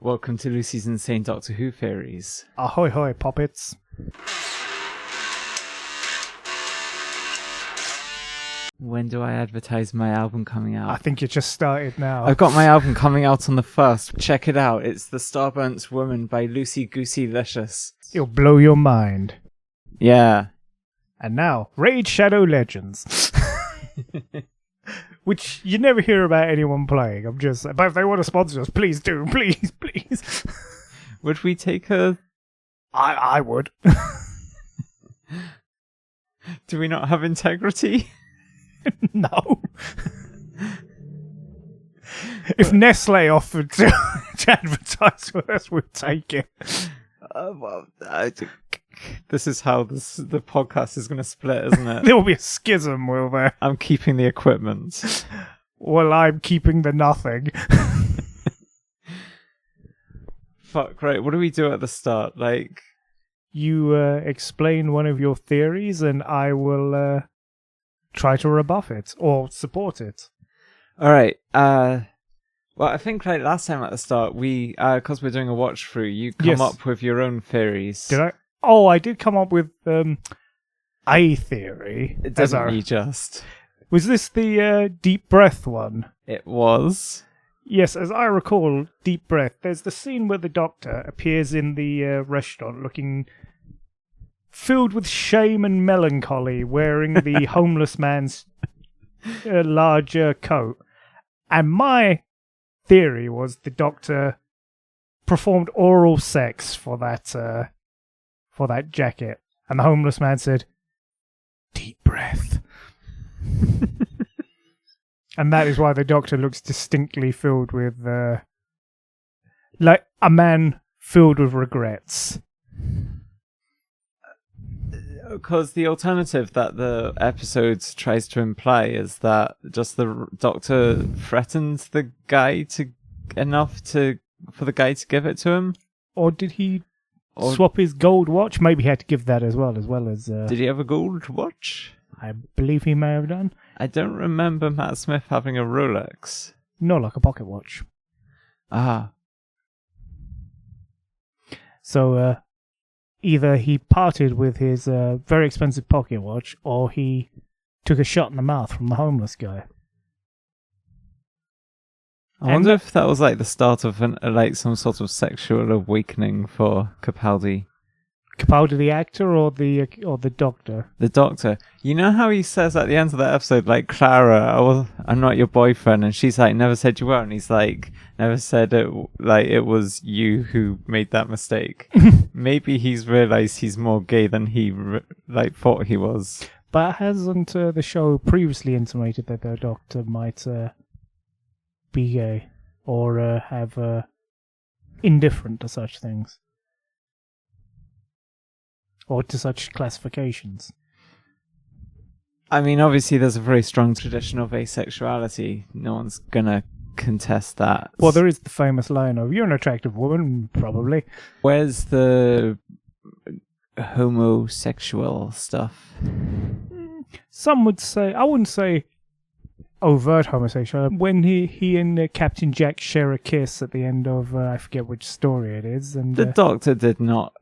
Welcome to Lucy's Insane Doctor Who Theories. Ahoy hoy, poppets. When do I advertise my album coming out? I think you just started now. I've got my album coming out on the 1st. Check it out. It's The Starburnt Woman by Lucy Goosey Licious. It'll blow your mind. Yeah. And now, Raid Shadow Legends. Which you never hear about anyone playing. But if they want to sponsor us, please do. Please, please. Would we take a... I would. Do we not have integrity? No. If Nestle offered to advertise with us, we'd take it. This is how the podcast is going to split, isn't it? There will be a schism, will there? I'm keeping the equipment. Well, I'm keeping the nothing. Fuck, right. What do we do at the start? You explain one of your theories, and I will try to rebuff it or support it. All right. Well, I think last time at the start, we because we're doing a watch through, you come up with your own theories. Did I? Oh, I did come up with a theory. Didn't you just? Was this the deep breath one? It was. Yes, as I recall, deep breath. There's the scene where the Doctor appears in the restaurant looking filled with shame and melancholy, wearing the homeless man's larger coat. And my theory was the Doctor performed oral sex for that jacket, and the homeless man said, "Deep breath." And that is why the Doctor looks distinctly filled with like a man filled with regrets. Because the alternative that the episode tries to imply is that just the Doctor threatened the guy enough for the guy to give it to him. Or did he swap his gold watch? Maybe he had to give that as well as... Did he have a gold watch? I believe he may have done. I don't remember Matt Smith having a Rolex. Not like a pocket watch. Ah. So, either he parted with his very expensive pocket watch, or he took a shot in the mouth from the homeless guy. I wonder if that was the start of some sort of sexual awakening for Capaldi. Capaldi the actor or the Doctor? The Doctor. You know how he says at the end of that episode, Clara, I'm not your boyfriend, and she's never said you were, and he's never said it, it was you who made that mistake. Maybe he's realized he's more gay than he thought he was. But hasn't the show previously intimated that the Doctor might be gay or have indifferent to such things? Or to such classifications? I mean, obviously there's a very strong tradition of asexuality. No one's gonna contest that. Well, there is the famous line of, "You're an attractive woman," probably. Where's the homosexual stuff? Some would say, I wouldn't say overt homosexual. When he and Captain Jack share a kiss at the end of, I forget which story it is. And the Doctor did not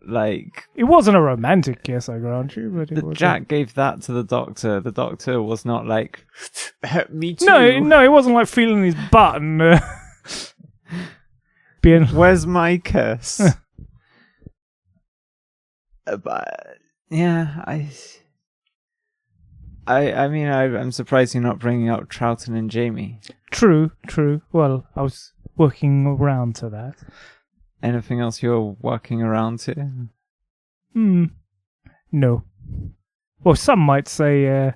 It wasn't a romantic kiss, I grant you, but it was. Jack gave that to the Doctor. The Doctor was not me too. No, it wasn't feeling his butt and being. Where's my kiss? But yeah, I mean, I'm surprised you're not bringing up Troughton and Jamie. True. Well, I was working around to that. Anything else you're working around to? No. Well, some might say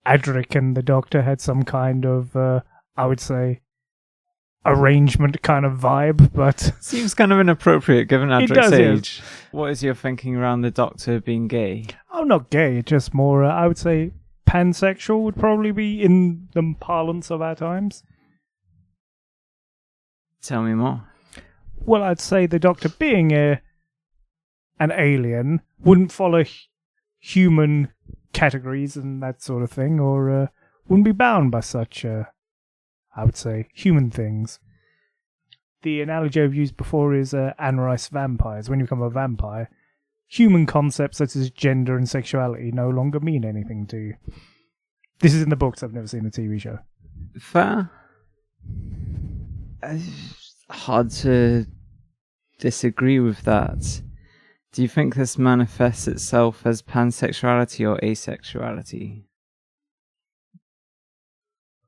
Adric and the Doctor had some kind of, I would say, arrangement kind of vibe, but... Seems kind of inappropriate given Adric's age. Yes. What is your thinking around the Doctor being gay? Oh, not gay, just more, I would say... pansexual would probably be in the parlance of our times. Tell me more. Well, I'd say the Doctor being an alien wouldn't follow human categories and that sort of thing, or wouldn't be bound by such, I would say, human things. the analogy I've used before is Anne Rice vampires. When you become a vampire, human concepts such as gender and sexuality no longer mean anything to you. This is in the books. I've never seen the TV show. Fair. Hard to disagree with that. Do you think this manifests itself as pansexuality or asexuality?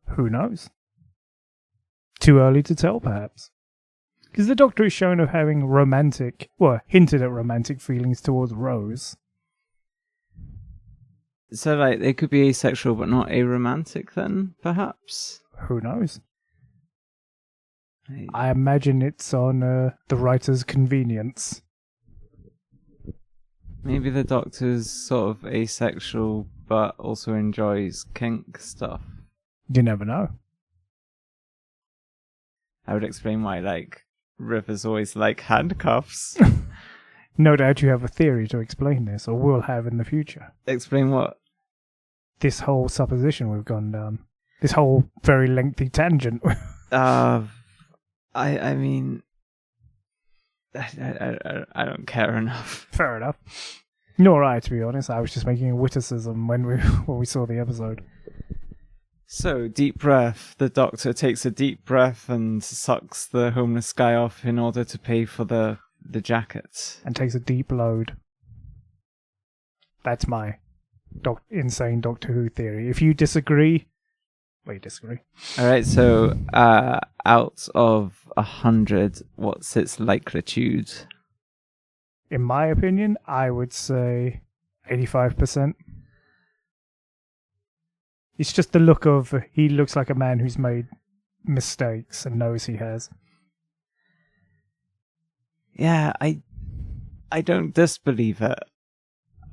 Who knows? Too early to tell, perhaps. Because the Doctor is shown of having hinted at romantic feelings towards Rose. So, like, they could be asexual but not aromantic then, perhaps? Who knows? I imagine it's on the writer's convenience. Maybe the Doctor's sort of asexual but also enjoys kink stuff. You never know. I would explain why, like, River's always like handcuffs. No doubt you have a theory to explain this, or will have in the future. Explain what? This whole supposition we've gone down. This whole very lengthy tangent. I mean... I don't care enough. Fair enough. Nor I, to be honest. I was just making a witticism when we saw the episode. So, deep breath. The Doctor takes a deep breath and sucks the homeless guy off in order to pay for the jacket. And takes a deep load. That's my insane Doctor Who theory. If you disagree... Well, you disagree. Alright, so out of 100, what's its likelihood? In my opinion, I would say 85%. It's just the look of, he looks like a man who's made mistakes and knows he has. Yeah, I don't disbelieve it.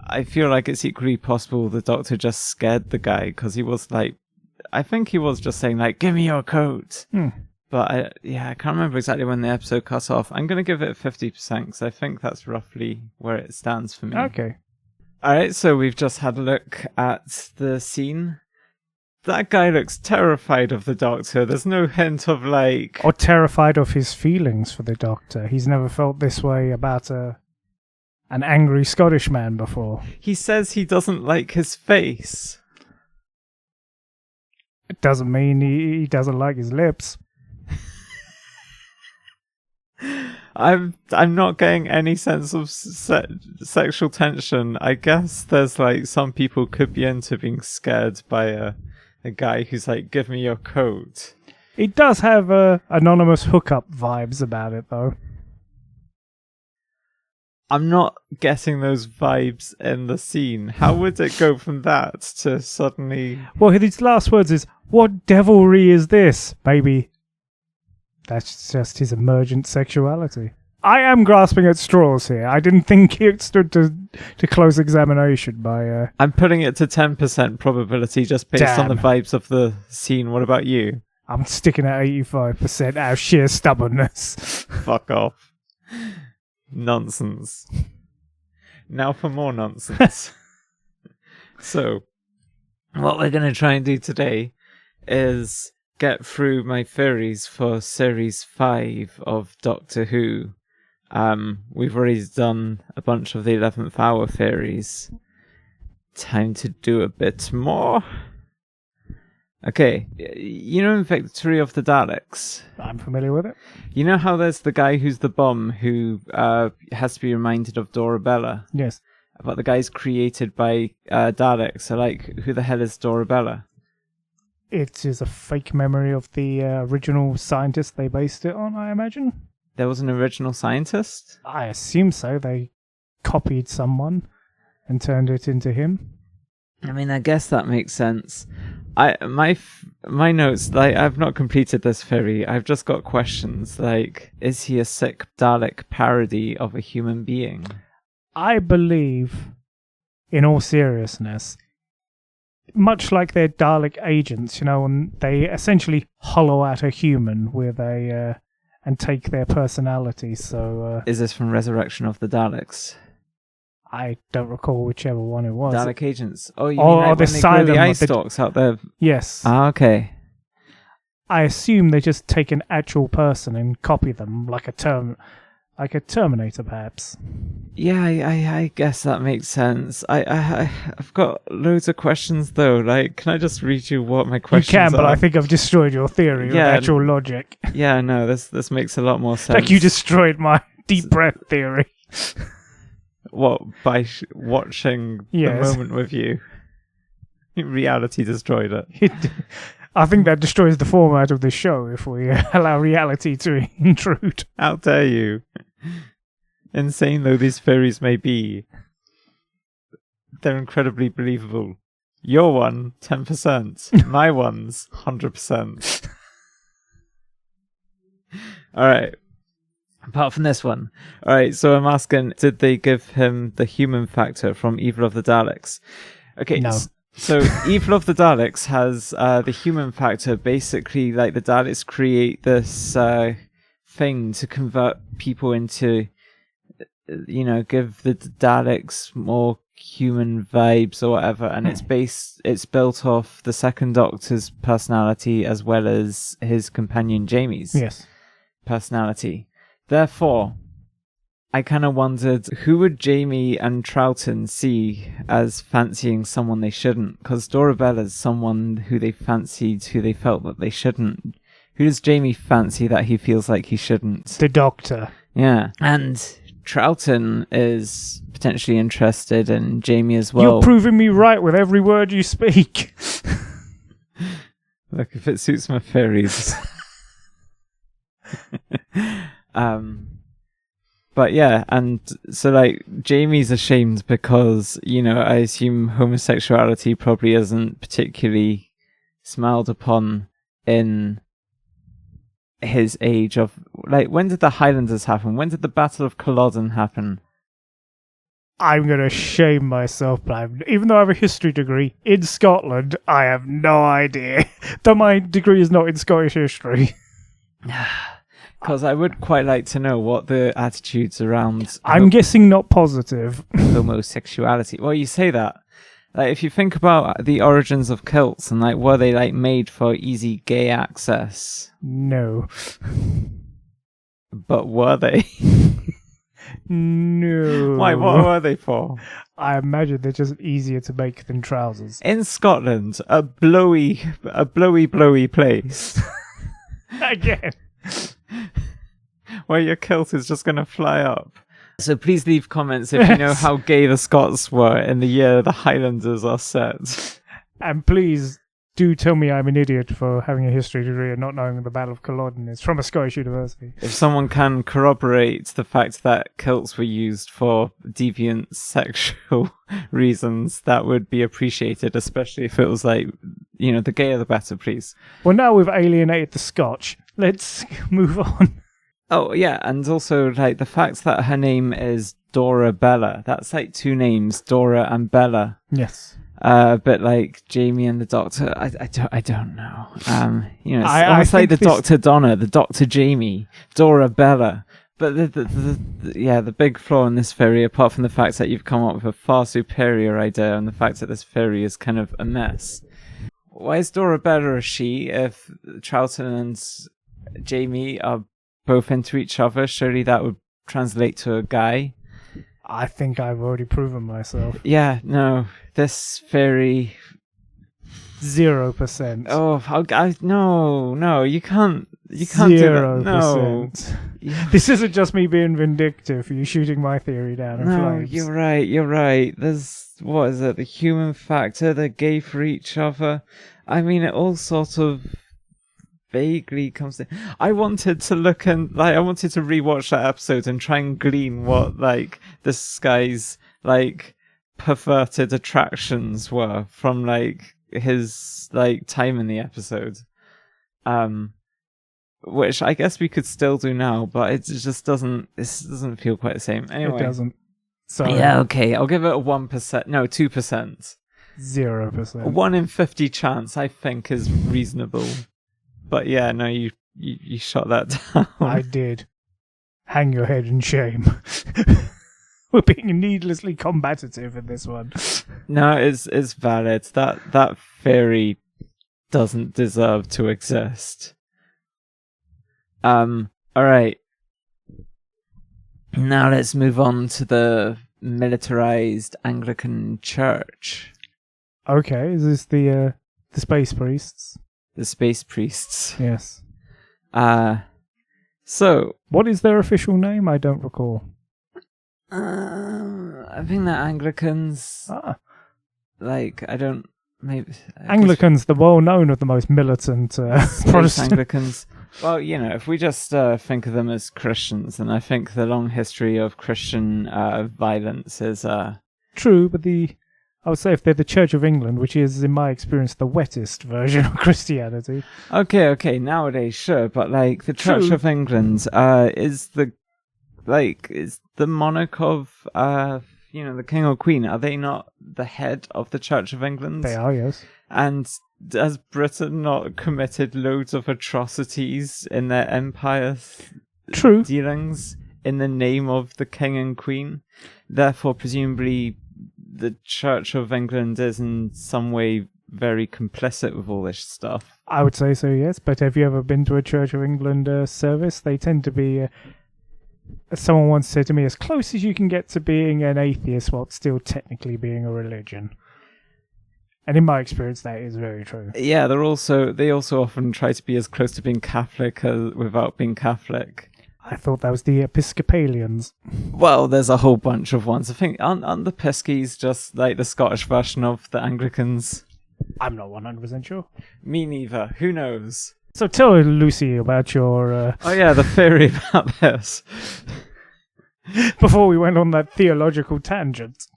I feel like it's equally possible the Doctor just scared the guy, because he was like, I think he was just saying, like, give me your coat. But I can't remember exactly when the episode cut off. I'm going to give it 50% because I think that's roughly where it stands for me. Okay. Alright, so we've just had a look at the scene. That guy looks terrified of the Doctor. There's no hint of, like... Or terrified of his feelings for the Doctor. He's never felt this way about an angry Scottish man before. He says he doesn't like his face. It doesn't mean he doesn't like his lips. I'm not getting any sense of sexual tension. I guess there's like some people could be into being scared by a guy who's like, give me your coat. It does have anonymous hookup vibes about it, though. I'm not getting those vibes in the scene. How would it go from that to suddenly... Well, his last words is, what devilry is this? Maybe that's just his emergent sexuality. I am grasping at straws here. I didn't think it stood to close examination by... I'm putting it to 10% probability just based on the vibes of the scene. What about you? I'm sticking at 85% out of sheer stubbornness. Fuck off. Nonsense. Now for more nonsense. So, what we're going to try and do today is get through my theories for Series 5 of Doctor Who. We've already done a bunch of the 11th hour theories. Time to do a bit more. Okay, you know in Victory of the Daleks? I'm familiar with it. You know how there's the guy who's the bum who has to be reminded of Dorabella? Yes. But the guy's created by Daleks, so like, who the hell is Dorabella? It is a fake memory of the original scientist they based it on, I imagine. There was an original scientist? I assume so. They copied someone and turned it into him. I mean, I guess that makes sense. My notes, like, I've not completed this theory. I've just got questions like, is he a sick Dalek parody of a human being? I believe, in all seriousness, much like their Dalek agents, you know, and they essentially hollow out a human with and take their personality. So, is this from Resurrection of the Daleks? I don't recall whichever one it was. Dalek agents. Oh, you mean like when they grow the eye stalks out there? Yes. Ah, okay. I assume they just take an actual person and copy them like a Terminator, perhaps. Yeah, I guess that makes sense. I've got loads of questions though. Like, can I just read you what my questions are? You can, but I think I've destroyed your theory of actual logic. Yeah, no, this makes a lot more sense. Like you destroyed my deep breath theory. What, by watching the moment with you? Reality destroyed it. I think that destroys the format of the show if we allow reality to intrude. How dare you? Insane though these theories may be, they're incredibly believable. Your one, 10%. My one's 100%. Alright. Apart from this one. Alright, so I'm asking, did they give him the human factor from Evil of the Daleks? Okay, no. So Evil of the Daleks has the human factor. Basically, like, the Daleks create this thing to convert people into, give the Daleks more human vibes or whatever, and it's built off the Second Doctor's personality as well as his companion Jamie's personality. Therefore, I kind of wondered, who would Jamie and Troughton see as fancying someone they shouldn't? Because Dorabella's someone who they fancied, who they felt that they shouldn't. Who does Jamie fancy that he feels like he shouldn't? The Doctor. Yeah. And Troughton is potentially interested in Jamie as well. You're proving me right with every word you speak. Look, if it suits my theories. But yeah, and so like Jamie's ashamed because, I assume homosexuality probably isn't particularly smiled upon in his age of, like, when did the Highlanders happen? When did the Battle of Culloden happen? I'm going to shame myself, but even though I have a history degree in Scotland, I have no idea. Though my degree is not in Scottish history. Because I would quite like to know what the attitudes around... I'm guessing not positive. Homosexuality. Well, you say that. Like, if you think about the origins of kilts and, like, were they, like, made for easy gay access? No. But were they? No. Why? What were they for? I imagine they're just easier to make than trousers. In Scotland, a blowy place. Again. Where your kilt is just going to fly up. So please leave comments if you know how gay the Scots were in the year the Highlanders are set. And please do tell me I'm an idiot for having a history degree and not knowing the Battle of Culloden is from a Scottish university. If someone can corroborate the fact that kilts were used for deviant sexual reasons, that would be appreciated, especially if it was like, the gayer the better, please. Well, now we've alienated the Scotch. Let's move on. Oh, yeah, and also, like, the fact that her name is Dorabella. That's, like, two names, Dora and Bella. Yes. But, like, Jamie and the Doctor, I don't know. It's almost like the Dr. Donna, the Dr. Jamie, Dorabella. But, the big flaw in this theory, apart from the fact that you've come up with a far superior idea and the fact that this theory is kind of a mess. Why is Dorabella a she if Troughton and Jamie are both into each other? Surely that would translate to a guy. I think I've already proven myself. Yeah, no, this theory 0%. Oh, no, you can't 0%. do that. No. This isn't just me being vindictive, you shooting my theory down in flames. You're right. There's, what is it, the human factor, they're gay for each other. I mean, it all sort of vaguely comes to... I wanted to rewatch that episode and try and glean what, like, this guy's, like, perverted attractions were from, like, his, like, time in the episode. Which I guess we could still do now, but it just doesn't feel quite the same. Anyway. It doesn't. Sorry. Yeah, okay, I'll give it a 1%. No, 2%. 0%. A 1 in 50 chance, I think, is reasonable. But yeah, no, you shot that down. I did. Hang your head in shame. We're being needlessly combative in this one. No, it's valid. That theory doesn't deserve to exist. All right. Now let's move on to the Militarised Anglican Church. Okay, is this the space priests? The space priests. Yes. So What is their official name? I don't recall. I think they're Anglicans. Ah. Like, I don't... Maybe... Anglicans, the well-known of the most militant Protestant. Anglicans. Well, if we just think of them as Christians, then I think the long history of Christian violence is... True, but I would say if they're the Church of England, which is, in my experience, the wettest version of Christianity. Okay, nowadays, sure, but, like, the Church True. of England is the monarch of, the king or queen. Are they not the head of the Church of England? They are, yes. And has Britain not committed loads of atrocities in their empire True. dealings in the name of the king and queen? Therefore, presumably, the Church of England is in some way very complicit with all this stuff. I would say so, yes. But have you ever been to a Church of England service? They tend to be, as someone once said to me, as close as you can get to being an atheist while still technically being a religion. And in my experience, that is very true. Yeah, they also often try to be as close to being Catholic without being Catholic. I thought that was the Episcopalians. Well, there's a whole bunch of ones. I think aren't the Piskies just like the Scottish version of the Anglicans? I'm not 100% sure. Me neither. Who knows? So tell Lucy about your... Oh yeah, the theory about this. Before we went on that theological tangent.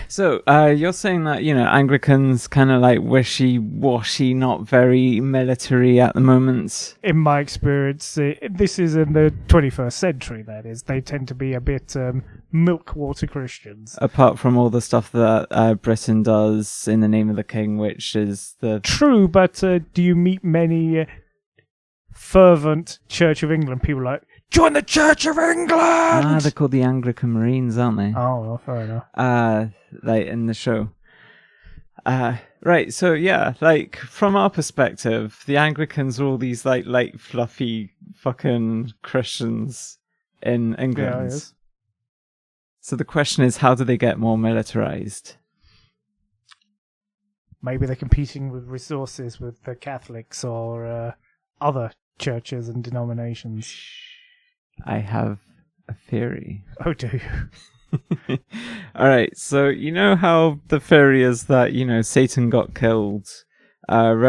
So, you're saying that, Anglicans kind of like wishy-washy, not very military at the moment? In my experience, this is in the 21st century, that is. They tend to be a bit milk-water Christians. Apart from all the stuff that Britain does in the name of the king, which is the... True, but do you meet many fervent Church of England people like, join the Church of England! They're called the Anglican Marines, aren't they? Oh, well, fair enough. Like in the show. Right, so yeah, like from our perspective, the Anglicans are all these like light, fluffy fucking Christians in England. Yeah, yes. So the question is, how do they get more militarized? Maybe they're competing with resources with the Catholics or other churches and denominations. I have a theory. Oh, do you? All right, so you know how the theory is that Satan got killed, In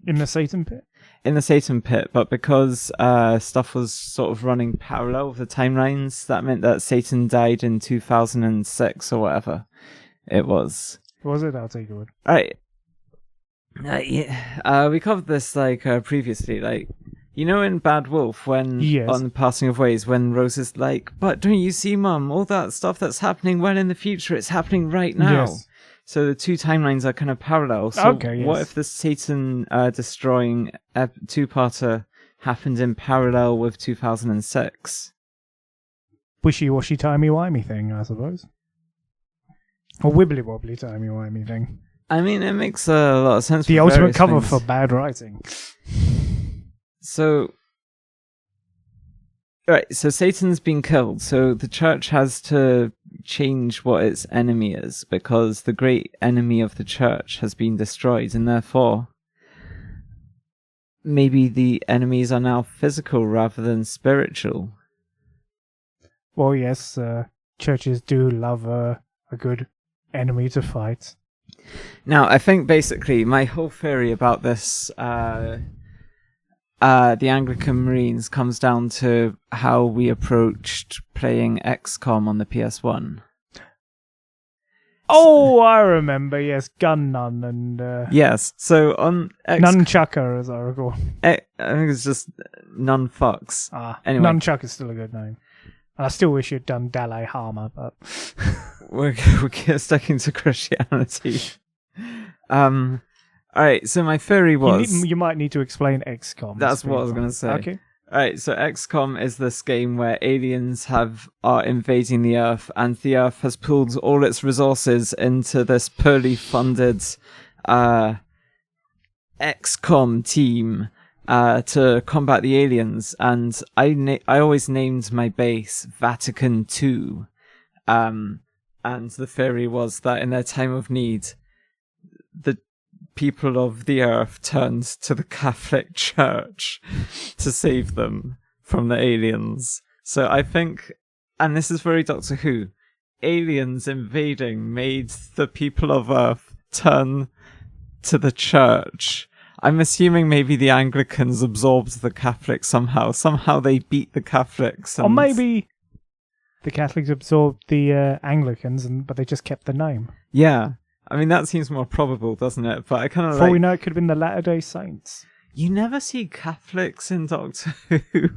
the Satan pit? in the Satan pit, but because stuff was sort of running parallel with the timelines, that meant that Satan died in 2006 or whatever it was. Was it? I'll take it. All right. We covered this previously, in Bad Wolf, when Yes. on the Passing of Ways, when Rose is like, but don't you see, Mum, all that stuff that's happening well in the future, it's happening right now. Yes. So the two timelines are kind of parallel. So Okay, what yes. if the Satan destroying two-parter happened in parallel with 2006? Wishy-washy, timey-wimey thing, I suppose. Or wibbly-wobbly, timey-wimey thing. I mean, it makes a lot of sense. The for ultimate various cover things. for bad writing. So, right, so Satan's been killed, so the church has to change what its enemy is, because the great enemy of the church has been destroyed, and therefore, maybe the enemies are now physical rather than spiritual. Well, yes, churches do love a good enemy to fight. Now, I think basically my whole theory about this, the Anglican Marines, comes down to how we approached playing XCOM on the PS1. Oh, I remember, yes, Gun Nun and... Yes, so on Nunchucker, as I recall. I think it's just Nun Fucks. Anyway. Nunchuck is still a good name. And I still wish you'd done Dalai Lama, but... We're sticking to Christianity. Alright, so my theory was... You might need to explain XCOM. That's what I was going to say. Okay. Alright, so XCOM is this game where aliens are invading the Earth, and the Earth has pulled all its resources into this poorly funded XCOM team to combat the aliens, and I always named my base Vatican II, and the theory was that in their time of need, the people of the earth turned to the Catholic Church to save them from the aliens. So I think, and this is very Doctor Who, aliens invading made the people of Earth turn to the church. I'm assuming maybe the Anglicans absorbed the Catholics somehow. Somehow they beat the Catholics. Or maybe the Catholics absorbed the Anglicans, but they just kept the name. Yeah. I mean, that seems more probable, doesn't it? But I kind of Before we know, it could have been the Latter-day Saints. You never see Catholics in Doctor Who.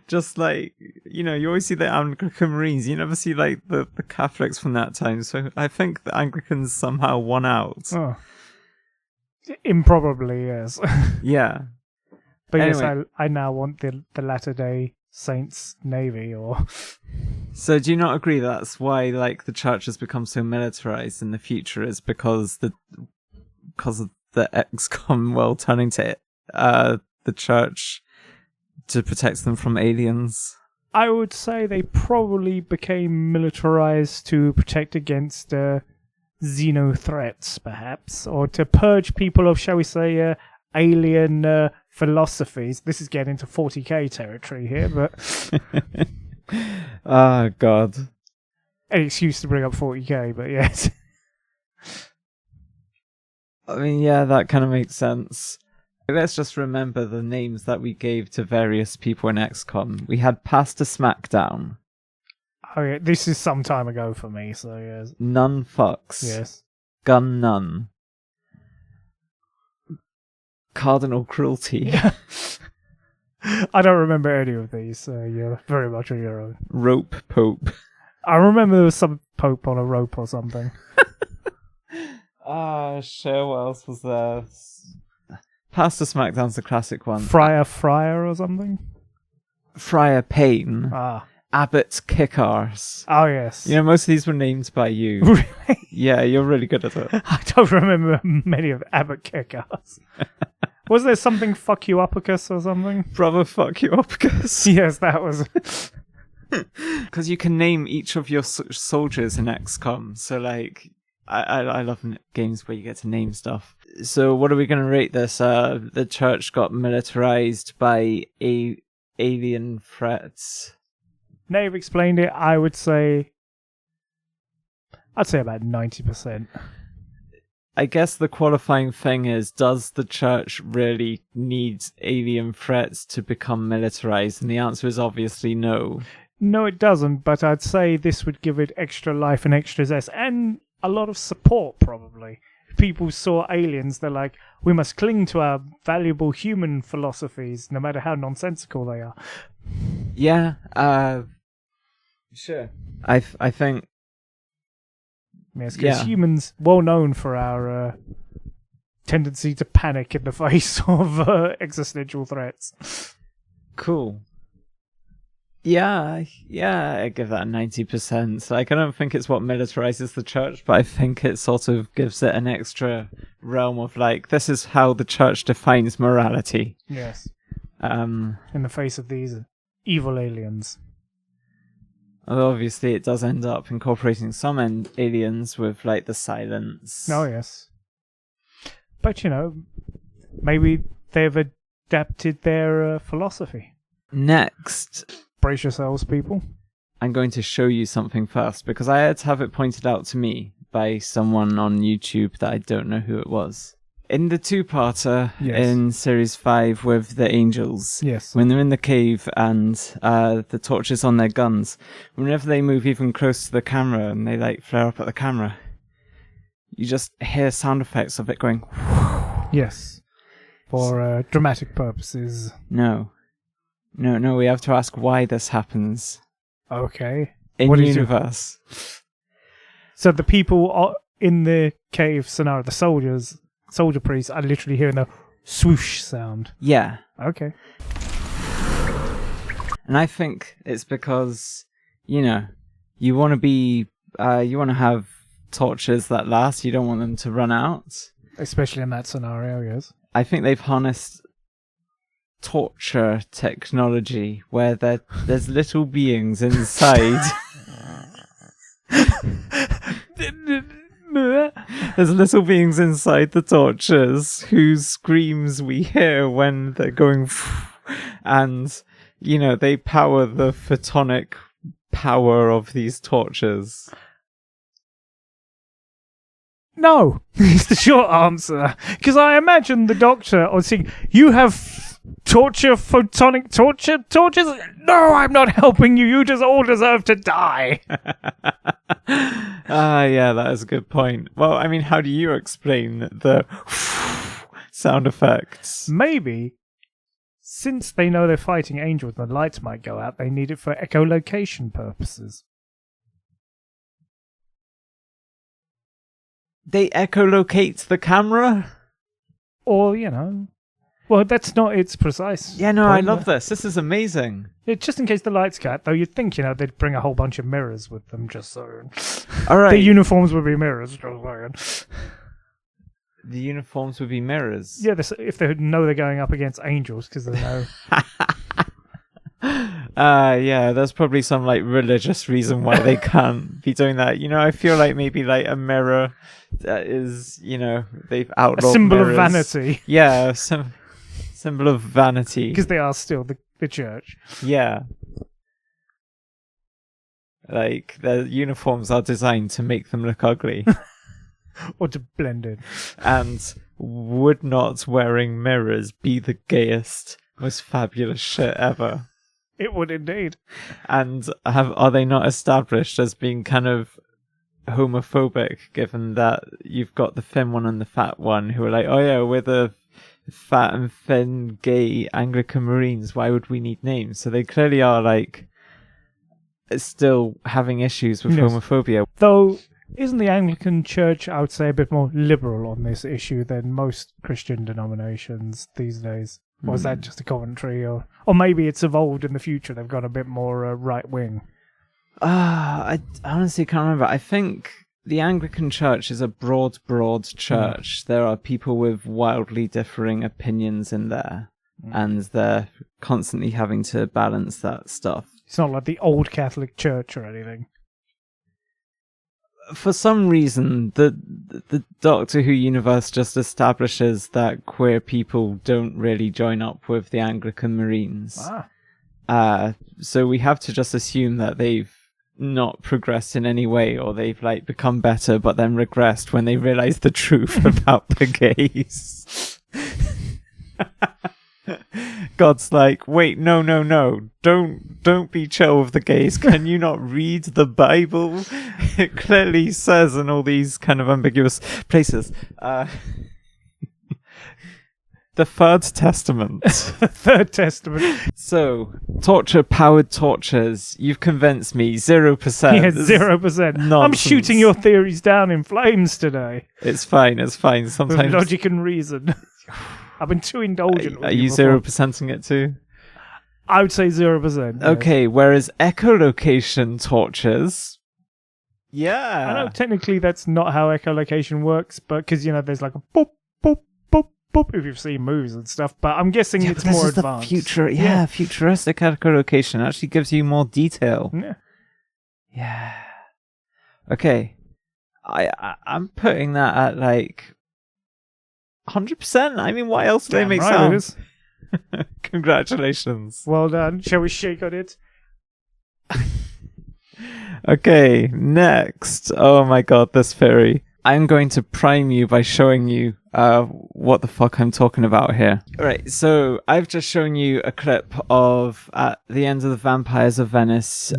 Just like, you always see the Anglican Marines. You never see like the Catholics from that time. So I think the Anglicans somehow won out. Oh. Improbably, yes. Yeah. But anyway. Yes, I now want the Latter-day Saints Navy, or... So do you not agree that's why like the church has become so militarized in the future, is because of the XCOM world turning to the church to protect them from aliens? I would say they probably became militarized to protect against xeno threats, perhaps, or to purge people of, shall we say, alien philosophies. This is getting into 40k territory here, but... Ah, God. An excuse to bring up 40k, but yes. I mean, yeah, that kind of makes sense. Let's just remember the names that we gave to various people in XCOM. We had Pastor Smackdown. Oh yeah, this is some time ago for me, so yes. Nun Fucks. Yes. Gun Nun. Cardinal Cruelty. Yeah. I don't remember any of these, so you're very much on your own. Rope Pope. I remember there was some pope on a rope or something. Sure, what else was there? Pastor Smackdown's the classic one. Friar or something? Friar Payne. Ah. Abbot Kickars. Oh, yes. Most of these were named by you. Really? Yeah, you're really good at it. I don't remember many of Abbot Kickars. Was there something fuck you uppercuss or something? Brother fuck you uppercuss. Yes, that was... Because you can name each of your soldiers in XCOM. So, like, I love games where you get to name stuff. So, what are we going to rate this? The church got militarized by alien threats. Now you've explained it, I'd say about 90%. I guess the qualifying thing is, does the church really need alien threats to become militarized? And the answer is obviously no. No, it doesn't, but I'd say this would give it extra life and extra zest, and a lot of support, probably. If people saw aliens, they're like, we must cling to our valuable human philosophies, no matter how nonsensical they are. Yeah, sure. I think... Yes, because humans, well known for our tendency to panic in the face of existential threats. Cool. Yeah, I give that a 90%. Like, I don't think it's what militarizes the church, but I think it sort of gives it an extra realm of, like, this is how the church defines morality. Yes. In the face of these evil aliens. Although obviously it does end up incorporating some aliens with, like, the silence. Oh, yes. But, maybe they've adapted their philosophy. Next, brace yourselves, people. I'm going to show you something first, because I had to have it pointed out to me by someone on YouTube that I don't know who it was. In the two-parter in Series 5 with the angels, when they're in the cave and the torches on their guns, whenever they move even close to the camera and they, like, flare up at the camera, you just hear sound effects of it going... Yes. For dramatic purposes. No, we have to ask why this happens. Okay. In what universe. So the people in the cave scenario, the soldier priests, are literally hearing the swoosh sound. Yeah. Okay. And I think it's because, you want to have torches that last. You don't want them to run out. Especially in that scenario, yes. I think they've harnessed torture technology where there's little beings inside. There's little beings inside the torches whose screams we hear when they're going, and they power the photonic power of these torches. No, is the short answer. Because I imagine the Doctor on saying, "You have photonic torches? No, I'm not helping you. You just all deserve to die." Yeah, that is a good point. Well, I mean, how do you explain the sound effects? Maybe, since they know they're fighting angels and the lights might go out, they need it for echolocation purposes. They echolocate the camera? Or, well, that's not its precise. Yeah, no, point. I love this. This is amazing. Just in case the lights go out, though, you'd think, they'd bring a whole bunch of mirrors with them, just so. All right. The uniforms would be mirrors, just saying. The uniforms would be mirrors? Yeah, if they know they're going up against angels, because they know. Yeah, there's probably some, religious reason why they can't be doing that. I feel like maybe, a mirror is, they've outlawed a symbol mirrors. of vanity. Yeah, symbol of vanity. Because they are still the church. Yeah. Their uniforms are designed to make them look ugly. Or to blend in. And would not wearing mirrors be the gayest, most fabulous shit ever? It would indeed. And are they not established as being kind of homophobic, given that you've got the thin one and the fat one who are like, oh yeah, we're the fat and thin gay Anglican Marines, why would we need names? So they clearly are still having issues with homophobia. Though, isn't the Anglican Church, I would say, a bit more liberal on this issue than most Christian denominations these days? Or is that just a commentary? Or maybe it's evolved in the future. They've got a bit more right-wing. I honestly can't remember. I think the Anglican Church is a broad church. There are people with wildly differing opinions in there. And they're constantly having to balance that stuff. It's not like the old Catholic Church or anything. For some reason, the Doctor Who universe just establishes that queer people don't really join up with the Anglican Marines. So we have to just assume that they've not progressed in any way, or they've become better but then regressed when they realize the truth about the gays. God's like, wait, no, don't be chill with the gays. Can you not read the Bible? It clearly says in all these kind of ambiguous places. The Third Testament. The Third Testament. So, torture-powered torches. You've convinced me. 0%. Yeah, 0%. Nonsense. I'm shooting your theories down in flames today. It's fine. Sometimes with logic and reason. I've been too indulgent. Are you 0%ing it too? I would say 0%. Yes. Okay, whereas echolocation torches. Yeah. I know technically that's not how echolocation works, but because, there's a boop, boop, boop, boop, if you've seen movies and stuff, but I'm guessing it's more advanced. Futuristic echolocation actually gives you more detail. Yeah. Okay. I'm putting that at 100%. I mean, why else do they make sounds? Congratulations. Well done. Shall we shake on it? Okay, next. Oh my god, this theory. I'm going to prime you by showing you what the fuck I'm talking about here. Right, so I've just shown you a clip of at the end of the Vampires of Venice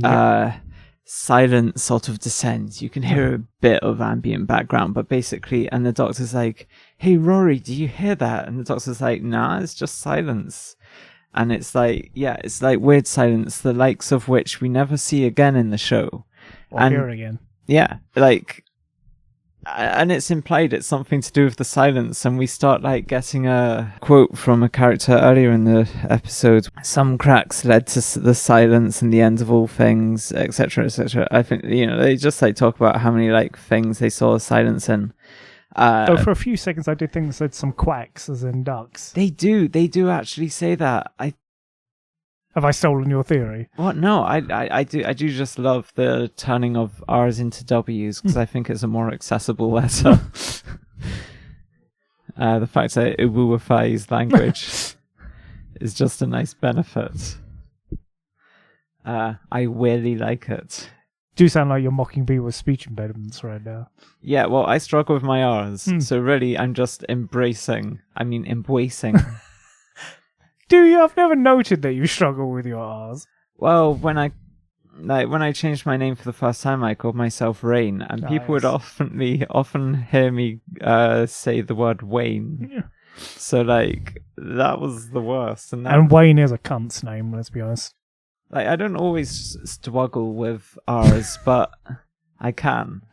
silent sort of descent. You can hear a bit of ambient background, but basically, and the Doctor's like, hey Rory, do you hear that? And the Doctor's like, nah, it's just silence. And it's it's weird silence, the likes of which we never see again in the show. Or hear again. Yeah, and it's implied it's something to do with the silence, and we start getting a quote from a character earlier in the episode. Some cracks led to the silence and the end of all things, etc., etc. I think they just talk about how many things they saw silence in, Though for a few seconds I did think they said some quacks as in ducks. They do actually say that. Have I stolen your theory? What? No, I do just love the turning of R's into W's because I think it's a more accessible letter. The fact that it wooifies language is just a nice benefit. I really like it. Do sound like you're mocking people with speech impediments right now. Yeah, well, I struggle with my R's, so really I'm just embracing. Do you? I've never noted that you struggle with your R's. Well, when I changed my name for the first time, I called myself Rain, and people would often hear me say the word Wayne. Yeah. So like that was the worst. And Wayne is a cunt's name. Let's be honest. Like I don't always struggle with R's, but I can.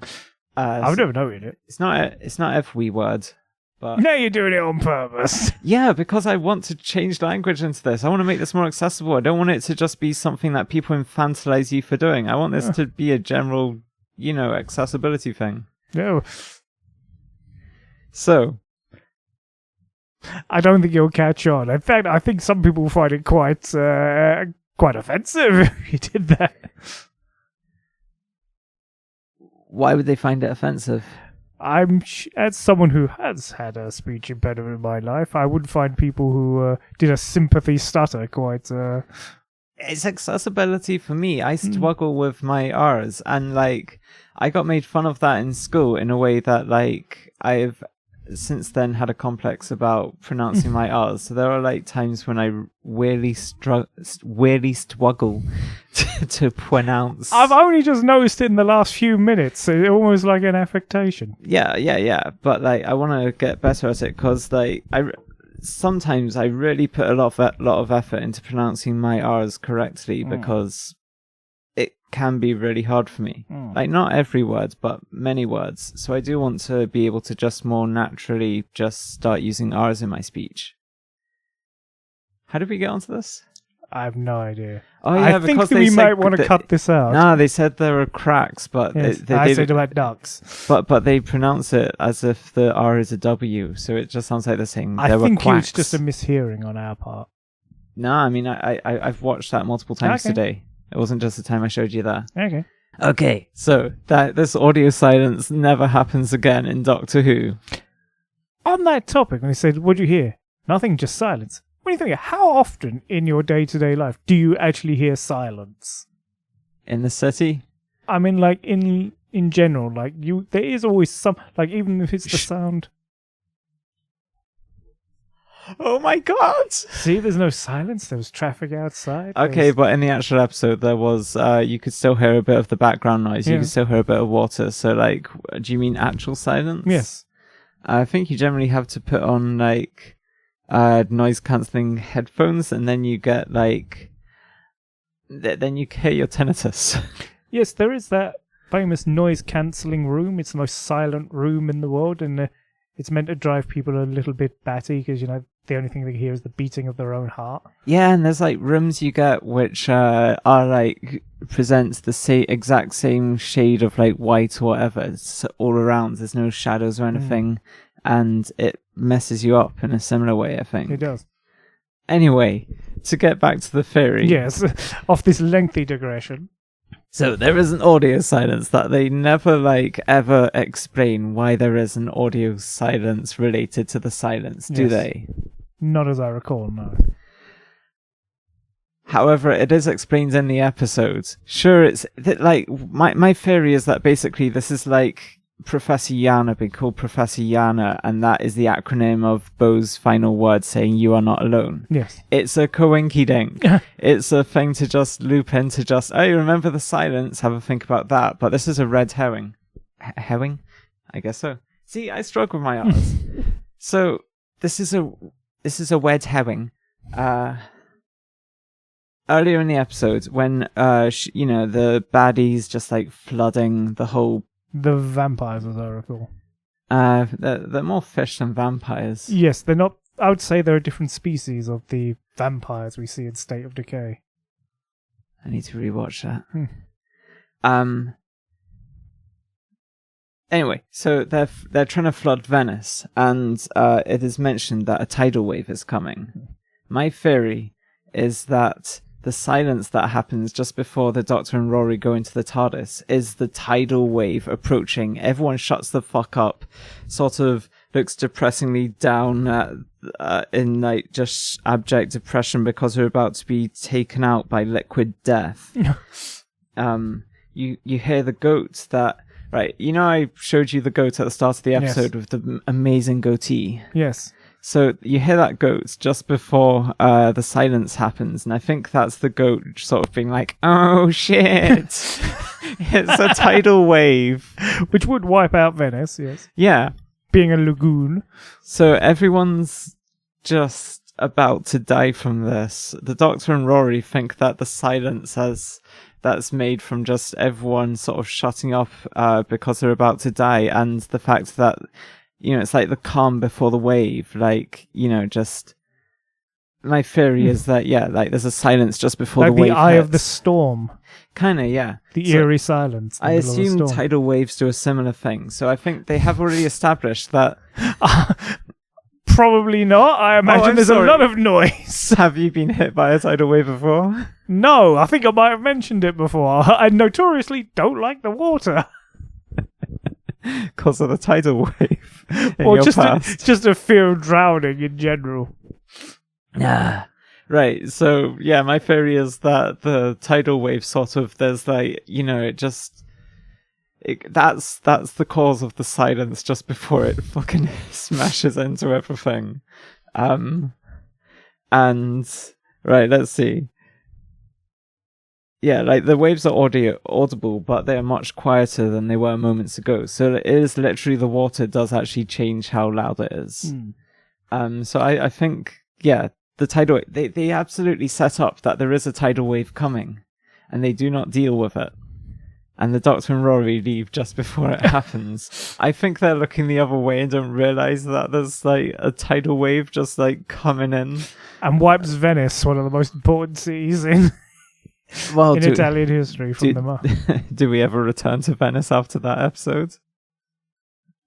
I've never noted it. It's not every word. But now you're doing it on purpose. Yeah, because I want to change language into this. I want to make this more accessible. I don't want it to just be something that people infantilize you for doing. I want this to be a general, accessibility thing. No. So, I don't think you'll catch on. In fact, I think some people find it quite offensive if you did that. Why would they find it offensive? As someone who has had a speech impediment in my life, I would find people who did a sympathy stutter quite... It's accessibility for me. I struggle with my R's, and I got made fun of that in school in a way that I've since then had a complex about pronouncing my R's. So there are times when I really struggle to pronounce. I've only just noticed it in the last few minutes. So it's almost like an affectation. Yeah. But I want to get better at it because sometimes I really put a lot of effort into pronouncing my R's correctly because it can be really hard for me. Not every word, but many words. So I do want to be able to just more naturally just start using R's in my speech. How did we get onto this? I have no idea. Oh yeah, I think that we might want to cut this out. No, they said there were cracks, but yes, they said about ducks. But they pronounce it as if the R is a W, so it just sounds like they're saying there were quacks. I think it's just a mishearing on our part. No, I mean I've watched that multiple times today. It wasn't just the time I showed you that. Okay, so this audio silence never happens again in Doctor Who. On that topic, when they said, "What'd you hear?" Nothing, just silence. What do you think? How often in your day-to-day life do you actually hear silence? In the city? I mean, in general, there is always some, even if it's the sound. Oh my god! See, there's no silence. There was traffic outside. Okay, but in the actual episode, there was, you could still hear a bit of the background noise. You could still hear a bit of water. So, do you mean actual silence? Yes. I think you generally have to put on, noise-cancelling headphones, and then you get, then you hear your tinnitus. Yes, there is that famous noise-cancelling room. It's the most silent room in the world, and it's meant to drive people a little bit batty because, the only thing they hear is the beating of their own heart. Yeah, and there's rooms you get which are presents the exact same shade of white or whatever. It's all around. There's no shadows or anything, and it messes you up in a similar way, I think. It does. Anyway, to get back to the theory. Yes, off this lengthy digression. So there is an audio silence that they never ever explain why there is an audio silence related to the silence, do they? Not as I recall, no. However, it is explained in the episode. Sure, it's my theory is that basically this is Professor Yana being called Professor Yana, and that is the acronym of Bo's final word saying "You are not alone." Yes. It's a coinky-dink. It's a thing to just loop into you remember the silence, have a think about that. But this is a red herring. Herring? I guess so. See, I struggle with my R's. So, this is a red herring. Earlier in the episode, when, the baddies just flooding the whole... The vampires, as I recall. They're more fish than vampires. Yes, they're not. I would say they're a different species of the vampires we see in State of Decay. I need to rewatch that. Anyway, so they're trying to flood Venice, and it is mentioned that a tidal wave is coming. My theory is that the silence that happens just before the Doctor and Rory go into the TARDIS is the tidal wave approaching. Everyone shuts the fuck up, sort of looks depressingly down in like just abject depression because they're about to be taken out by liquid death. You hear the goat that, right, you know I showed you the goat at the start of the episode with the amazing goatee? Yes. So you hear that goat just before the silence happens, and I think that's the goat sort of being like, oh shit, it's a tidal wave. Which would wipe out Venice, yes. Yeah. Being a lagoon. So everyone's just about to die from this. The Doctor and Rory think that the silence that's made from just everyone sort of shutting up because they're about to die, and the fact that, you know, it's like the calm before the wave, like, you know, just my theory is that, yeah, like there's a silence just before like the wave the eye hits. of the storm. Kind of, yeah. The eerie silence. I assume tidal waves do a similar thing, so I think they have already established that. Probably not. I imagine there's a lot of noise. Have you been hit by a tidal wave before? No, I think I might have mentioned it before. I notoriously don't like the water. Because of the tidal wave in or your just past. just a fear of drowning in general. Yeah. Right, so yeah, my theory is that the tidal wave sort of, there's like, you know, that's the cause of the silence just before it fucking smashes into everything. And right, let's see. Yeah, like the waves are audible, but they are much quieter than they were moments ago. So it is literally the water does actually change how loud it is. So I think, yeah, the tidal wave, they absolutely set up that there is a tidal wave coming, and they do not deal with it. And the Doctor and Rory leave just before it happens. I think they're looking the other way and don't realize that there's like a tidal wave just like coming in. And wipes Venice, one of the most important cities in Italian history, from them up. Do we ever return to Venice after that episode?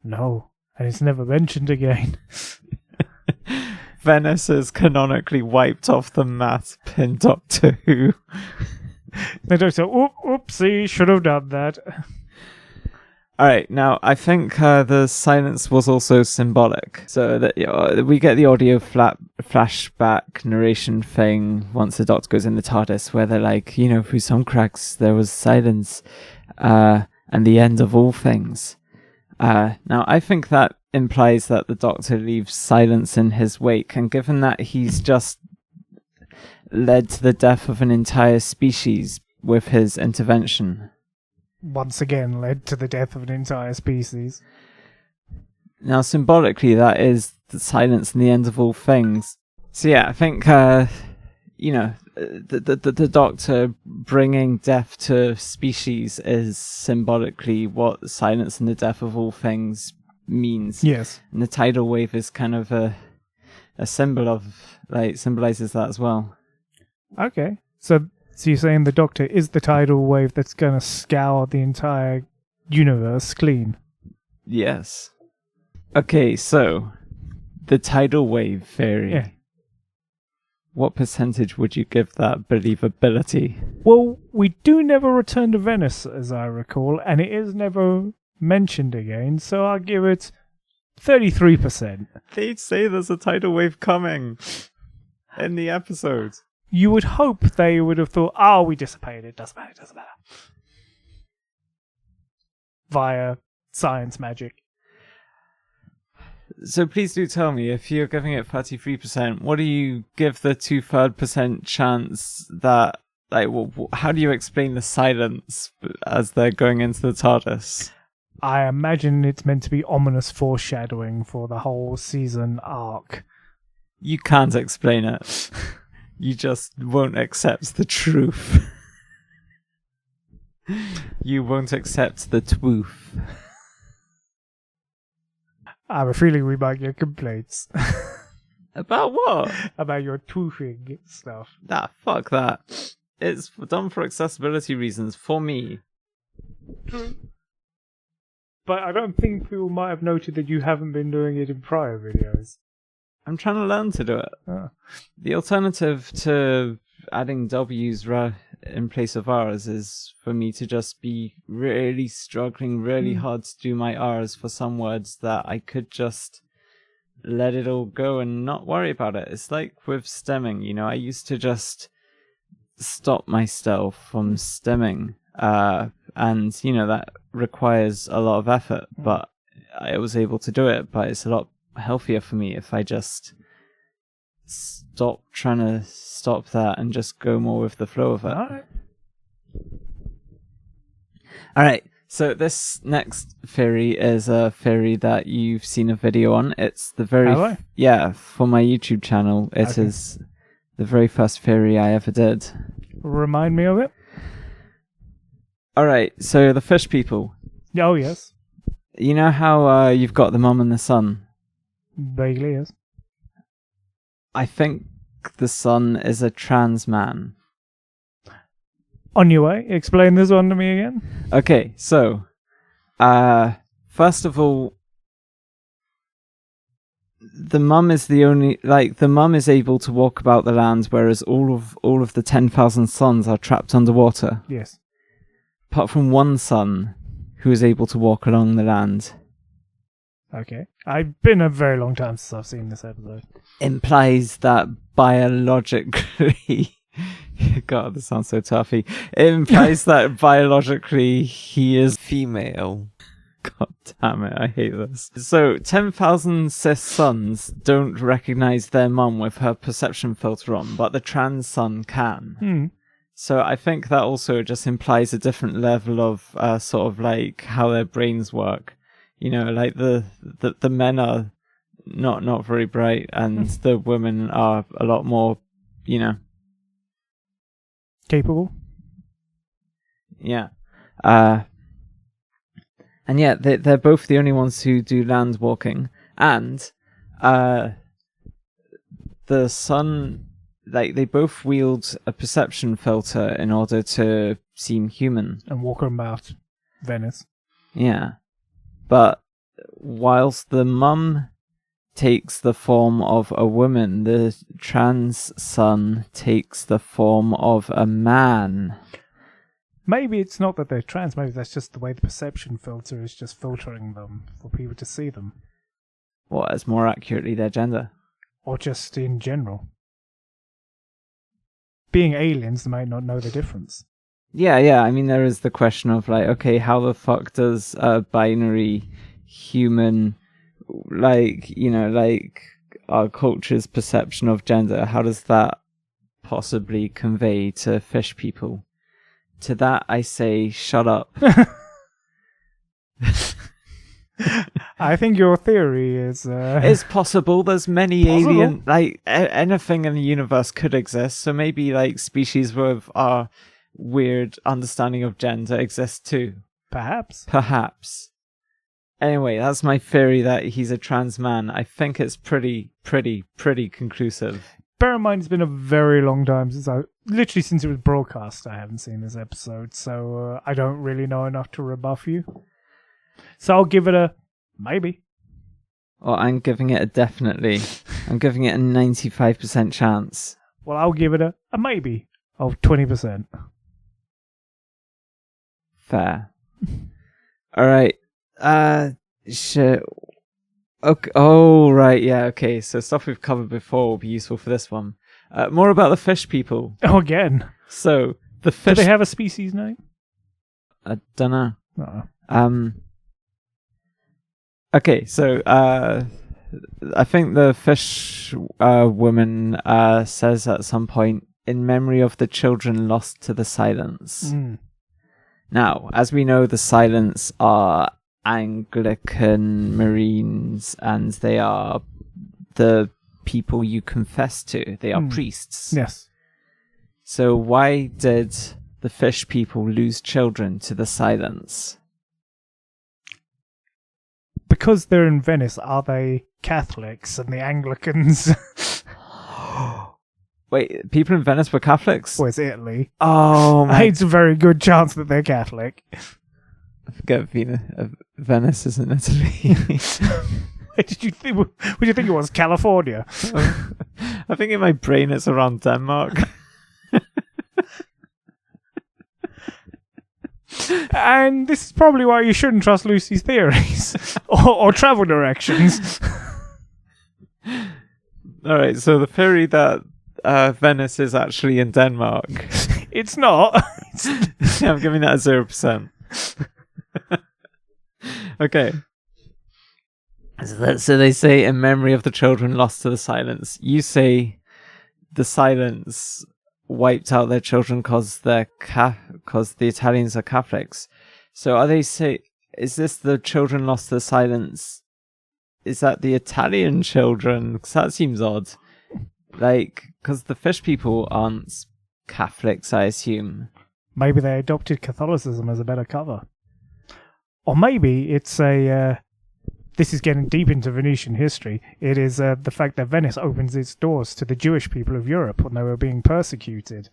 No, and it's never mentioned again. Venice is canonically wiped off the map in Doctor Who. They don't say, oopsie, should have done that. Alright, now I think the silence was also symbolic. So that we get the audio flashback narration thing once the Doctor goes in the TARDIS, where they're like, you know, through some cracks there was silence, and the end of all things. Now I think that implies that the Doctor leaves silence in his wake, and given that he's just led to the death of an entire species with his intervention. Once again led to the death of an entire species. Now, symbolically, that is the silence and the end of all things. So yeah, I think, you know, the Doctor bringing death to species is symbolically what silence and the death of all things means. Yes. And the tidal wave is kind of a symbol of, like, symbolizes that as well. Okay. So you're saying the Doctor is the tidal wave that's going to scour the entire universe clean? Yes. Okay, so the tidal wave theory. Yeah. What percentage would you give that believability? Well, we do never return to Venice, as I recall, and it is never mentioned again, so I'll give it 33%. They'd say there's a tidal wave coming in the episode. You would hope they would have thought, oh, we dissipated, doesn't matter. Via science magic. So please do tell me, if you're giving it 33%, what do you give the 2/3% chance that, like, how do you explain the silence as they're going into the TARDIS? I imagine it's meant to be ominous foreshadowing for the whole season arc. You can't explain it. You just won't accept the truth. You won't accept the truth. I have a feeling we might get complaints. About what? About your toothing stuff. Nah, fuck that. It's done for accessibility reasons, for me. But I don't think people might have noted that you haven't been doing it in prior videos. I'm trying to learn to do it. Oh. The alternative to adding W's in place of R's is for me to just be really struggling really hard to do my R's for some words that I could just let it all go and not worry about it. It's like with stemming, you know, I used to just stop myself from stemming, and, you know, that requires a lot of effort, but I was able to do it. But it's a lot healthier for me if I just stop trying to stop that and just go more with the flow of it. All right. So this next theory is a theory that you've seen a video on. It's the very for my YouTube channel. It is the very first theory I ever did. Remind me of it. All right. So the fish people. Oh yes. You know how you've got the mum and the son? Vaguely, yes. I think the son is a trans man. On your way. Explain this one to me again. Okay, so, first of all, the mum is the mum is able to walk about the land, whereas all of the 10,000 sons are trapped underwater. Yes. Apart from one son, who is able to walk along the land. Okay. I've been a very long time since I've seen this episode. Implies that biologically... God, this sounds so toughy. It implies that biologically he is female. God damn it, I hate this. So, 10,000 cis sons don't recognize their mum with her perception filter on, but the trans son can. So I think that also just implies a different level of sort of like how their brains work. You know, like the men are not very bright, and the women are a lot more, you know, capable. Yeah. And yeah, they're both the only ones who do land walking. And the son, like, they both wield a perception filter in order to seem human. And walk about Venice. Yeah. But whilst the mum takes the form of a woman, the trans son takes the form of a man. Maybe it's not that they're trans, maybe that's just the way the perception filter is just filtering them for people to see them. What, as more accurately their gender? Or just in general. Being aliens, they might not know the difference. Yeah, I mean, there is the question of, like, okay, how the fuck does a binary human, like, you know, like our culture's perception of gender, how does that possibly convey to fish people? To that I say, shut up. I think your theory is... It's possible. There's many alien... Like, anything in the universe could exist. So maybe, like, species with our weird understanding of gender exist too. Perhaps. Anyway, that's my theory that he's a trans man. I think it's pretty conclusive. Bear in mind, it's been a very long time since since it was broadcast, I haven't seen this episode, so I don't really know enough to rebuff you. So I'll give it a maybe. Well, I'm giving it a definitely. I'm giving it a 95% chance. Well, I'll give it a maybe of 20%. Fair. All right. Shit. Okay. Oh, right. Yeah. Okay. So stuff we've covered before will be useful for this one. More about the fish people. Oh, again. So the fish. Do they have a species name? I don't know. Uh-oh. Okay. So I think the fish woman says at some point, "In memory of the children lost to the silence." Now, as we know, the Silence are Anglican Marines, and they are the people you confess to. They are priests. Yes. So why did the fish people lose children to the Silence? Because they're in Venice, are they Catholics and the Anglicans? Wait, people in Venice were Catholics? Or it's Italy? Oh, my... It's a very good chance that they're Catholic. I forget Venice isn't Italy. What did you think? What did you think it was? California? I think in my brain it's around Denmark. And this is probably why you shouldn't trust Lucy's theories or travel directions. All right, so the theory that Venice is actually in Denmark. It's not. I'm giving that a 0%. Okay. So they say, in memory of the children lost to the silence. You say the silence wiped out their children because the Italians are Catholics. So are they say, is this the children lost to the silence? Is that the Italian children? Because that seems odd. Like, because the fish people aren't Catholics, I assume. Maybe they adopted Catholicism as a better cover. Or maybe it's a... this is getting deep into Venetian history. It is the fact that Venice opens its doors to the Jewish people of Europe when they were being persecuted.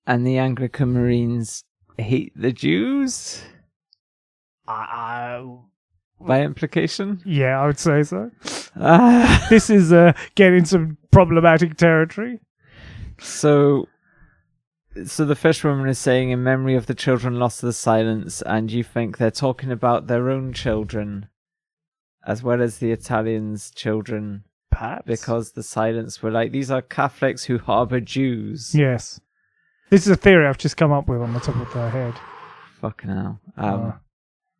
And the Anglican Marines hate the Jews? By implication? Yeah, I would say so. This is getting some problematic territory. So the fishwoman is saying, in memory of the children lost to the silence, and you think they're talking about their own children as well as the Italians' children. Perhaps. Because the silence were like, these are Catholics who harbour Jews. Yes. This is a theory I've just come up with on the top of my head. Fucking hell.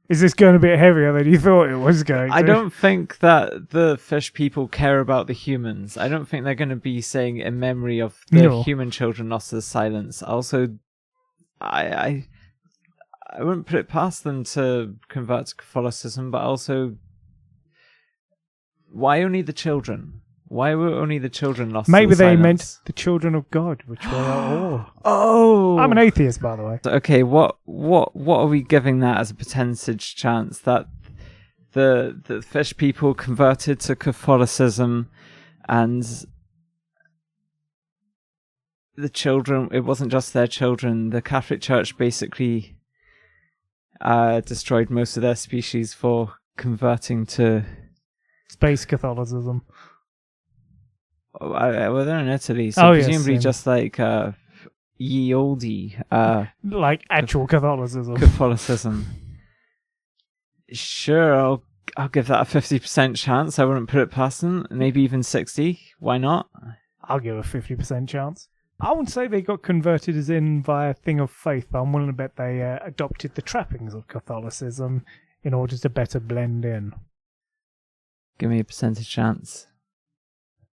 Is this going a bit heavier than you thought it was going to? I don't think that the fish people care about the humans. I don't think they're going to be saying in memory of the human children lost to the silence. Also, I wouldn't put it past them to convert to Catholicism, but also, why only the children? Why were only the children lost to the silence? Maybe they meant the children of God, which were all. Oh! I'm an atheist, by the way. Okay, what are we giving that as a percentage chance that the fish people converted to Catholicism and the children, it wasn't just their children, the Catholic Church basically destroyed most of their species for converting to space Catholicism. Well, they're in Italy, so presumably just like ye olde. Like actual Catholicism. Catholicism. Sure, I'll give that a 50% chance. I wouldn't put it past them. Maybe even 60. Why not? I'll give a 50% chance. I wouldn't say they got converted as in via a thing of faith, but I'm willing to bet they adopted the trappings of Catholicism in order to better blend in. Give me a percentage chance.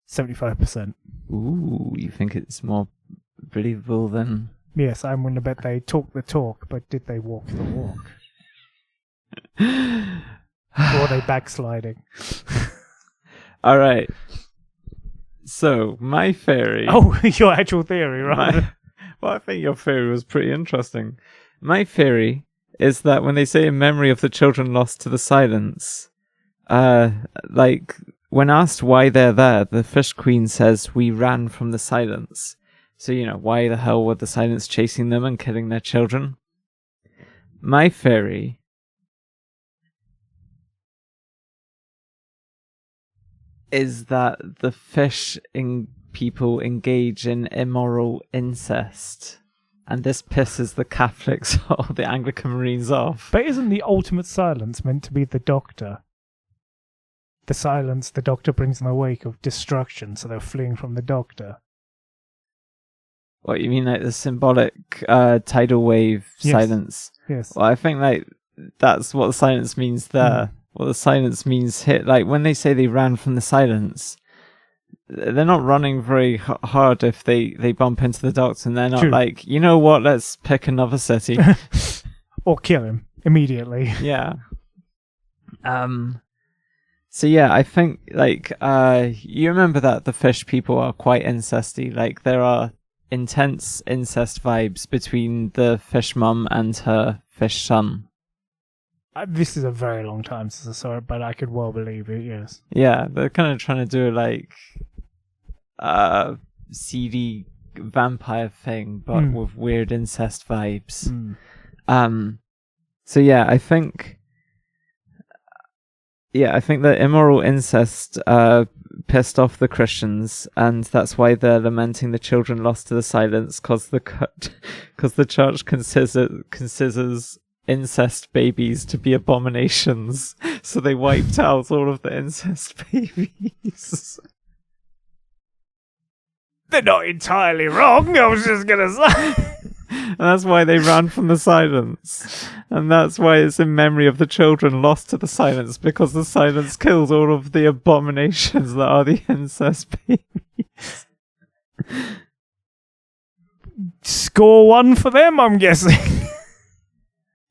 75%. Ooh, you think it's more believable than... Yes, I'm willing to bet they talk the talk, but did they walk the walk? Or are they backsliding? All right. So, my theory... Oh, your actual theory, right? Well, I think your theory was pretty interesting. My theory is that when they say in memory of the children lost to the silence, when asked why they're there, the Fish Queen says, we ran from the silence. So, why the hell were the silence chasing them and killing their children? My theory is that the fish people engage in immoral incest. And this pisses the Catholics or the Anglican Marines off. But isn't the ultimate silence meant to be the Doctor? The silence the Doctor brings in the wake of destruction, so they're fleeing from the Doctor. What, you mean like the symbolic tidal wave silence? Yes. Well, I think that's what the silence means there. What the silence means when they say they ran from the silence, they're not running very hard if they bump into the Doctor, and they're not like, you know what, let's pick another city. Or kill him immediately. Yeah. So yeah, I think you remember that the fish people are quite incesty. Like there are intense incest vibes between the fish mum and her fish son. This is a very long time since I saw it, but I could well believe it. Yes. Yeah, they're kind of trying to do seedy vampire thing, but with weird incest vibes. So yeah, I think that immoral incest pissed off the Christians, and that's why they're lamenting the children lost to the silence, because the church considers incest babies to be abominations, so they wiped out all of the incest babies. They're not entirely wrong, I was just gonna say. And that's why they ran from the silence. And that's why it's in memory of the children lost to the silence, because the silence killed all of the abominations that are the incest babies. Score 1 for them, I'm guessing.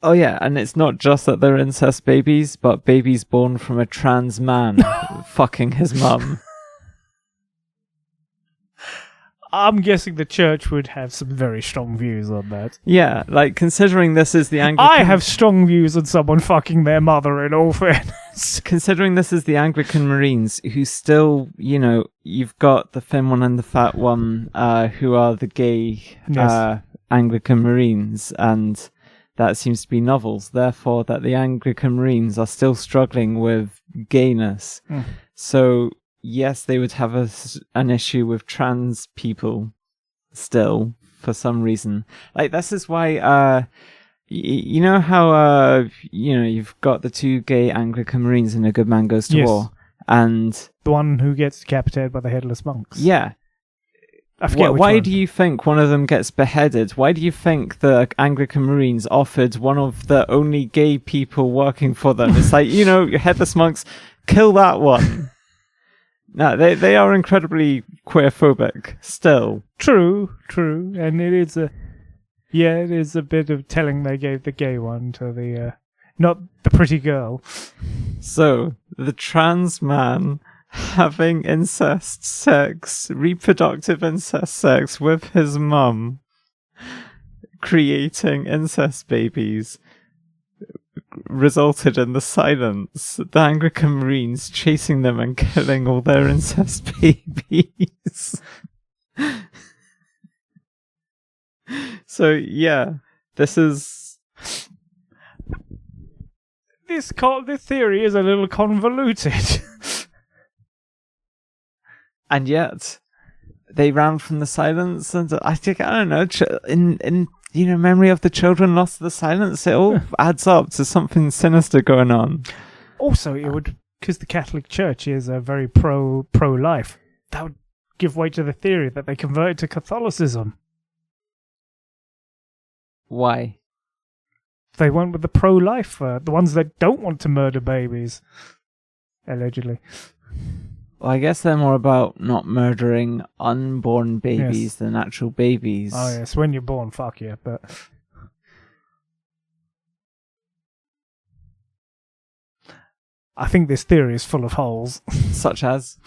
Oh yeah, and it's not just that they're incest babies, but babies born from a trans man fucking his mum. I'm guessing the church would have some very strong views on that. Yeah, like, considering this is the Anglican... I have strong views on someone fucking their mother, in all fairness. Considering this is the Anglican Marines, who still, you've got the thin one and the fat one, who are the gay Anglican Marines, and that seems to be novels. Therefore, that the Anglican Marines are still struggling with gayness. So... yes, they would have an issue with trans people still, for some reason. Like, this is why, you know how, you've got the 2 gay Anglican Marines in A Good Man Goes to War? And... the one who gets decapitated by the headless monks. Yeah. I forget which why one. do you think one of them gets beheaded? Why do you think the Anglican Marines offered one of the only gay people working for them? It's like, headless monks, kill that one. No, they are incredibly queerphobic still. True, and it is a bit of telling they gave the gay one to the not the pretty girl. So the trans man having incest sex, reproductive incest sex with his mum, creating incest babies, resulted in the silence, the Anglican Marines chasing them and killing all their incest babies. So yeah, this theory is a little convoluted. And yet they ran from the silence, and I don't know, in memory of the children lost to the silence, it all adds up to something sinister going on. Also, it would, because the Catholic Church is a very pro-life, that would give way to the theory that they converted to Catholicism. Why? They went with the pro-life, the ones that don't want to murder babies, allegedly. Well, I guess they're more about not murdering unborn babies than actual babies. Oh yes, when you're born, fuck yeah, but... I think this theory is full of holes. Such as?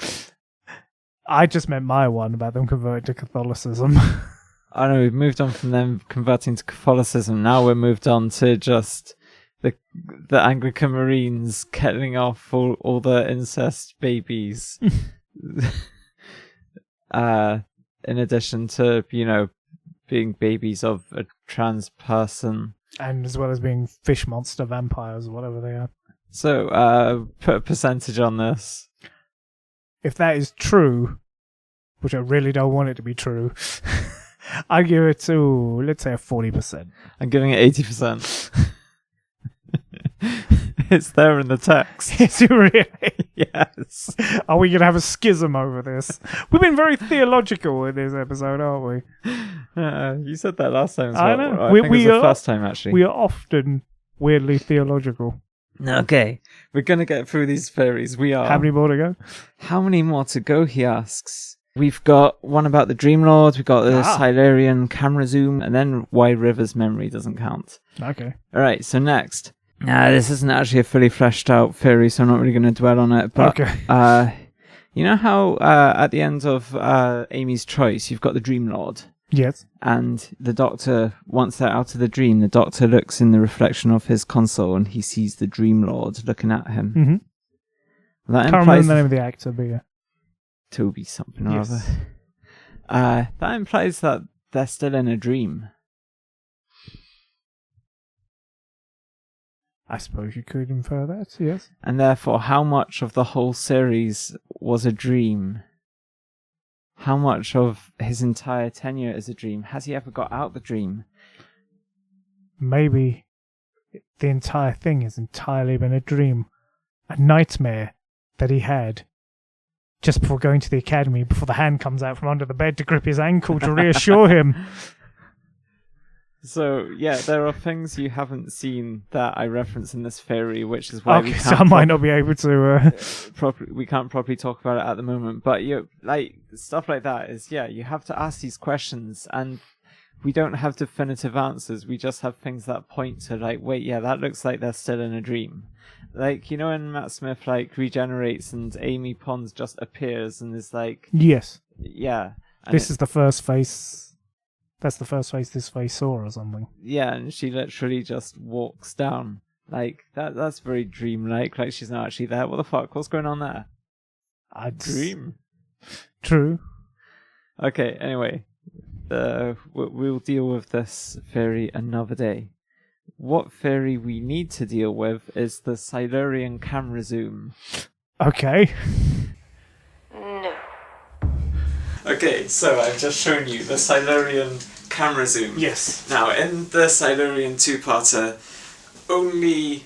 I just meant my one about them converting to Catholicism. I know, we've moved on from them converting to Catholicism. Now we're moved on to just the Anglican Marines killing off all the incest babies. In addition to, being babies of a trans person. And as well as being fish monster vampires or whatever they are. So, put a percentage on this. If that is true, which I really don't want it to be true, I'd give it to, let's say, a 40%. I'm giving it 80%. It's there in the text. Is it really? Yes. Are we going to have a schism over this? We've been very theological in this episode, aren't we? You said that last time as well. I know. I think it was the first time, actually. We are often weirdly theological. Okay. We're going to get through these theories. We are. How many more to go? How many more to go, he asks. We've got one about the Dream Lord, we've got the Silurian camera zoom, and then why River's memory doesn't count. Okay. Alright, so next. This isn't actually a fully fleshed out theory, so I'm not really going to dwell on it. But, okay. You know how at the end of Amy's Choice, you've got the Dream Lord? Yes. And the Doctor, once they're out of the dream, the Doctor looks in the reflection of his console and he sees the Dream Lord looking at him. Mm-hmm. That Can't remember the name of the actor, but yeah. Toby something or other. That implies that they're still in a dream. I suppose you could infer that, yes. And therefore, how much of the whole series was a dream? How much of his entire tenure is a dream? Has he ever got out the dream? Maybe the entire thing has entirely been a dream. A nightmare that he had just before going to the academy, before the hand comes out from under the bed to grip his ankle to reassure him. So, yeah, there are things you haven't seen that I reference in this theory, which is why we can't so I might not be able to... we can't properly talk about it at the moment. But, stuff like that is, you have to ask these questions, and we don't have definitive answers. We just have things that point to, that looks like they're still in a dream. When Matt Smith, regenerates and Amy Pond just appears and is like... Yes. Yeah. This is the first face... That's the first face this face saw or something. Yeah, and she literally just walks down. That's very dreamlike. She's not actually there. What the fuck? What's going on there? Dream. True. Okay, anyway. We'll deal with this theory another day. What theory we need to deal with is the Silurian camera zoom. Okay. No. Okay, so I've just shown you the Silurian camera zoom. Yes. Now, in the Silurian two-parter, only,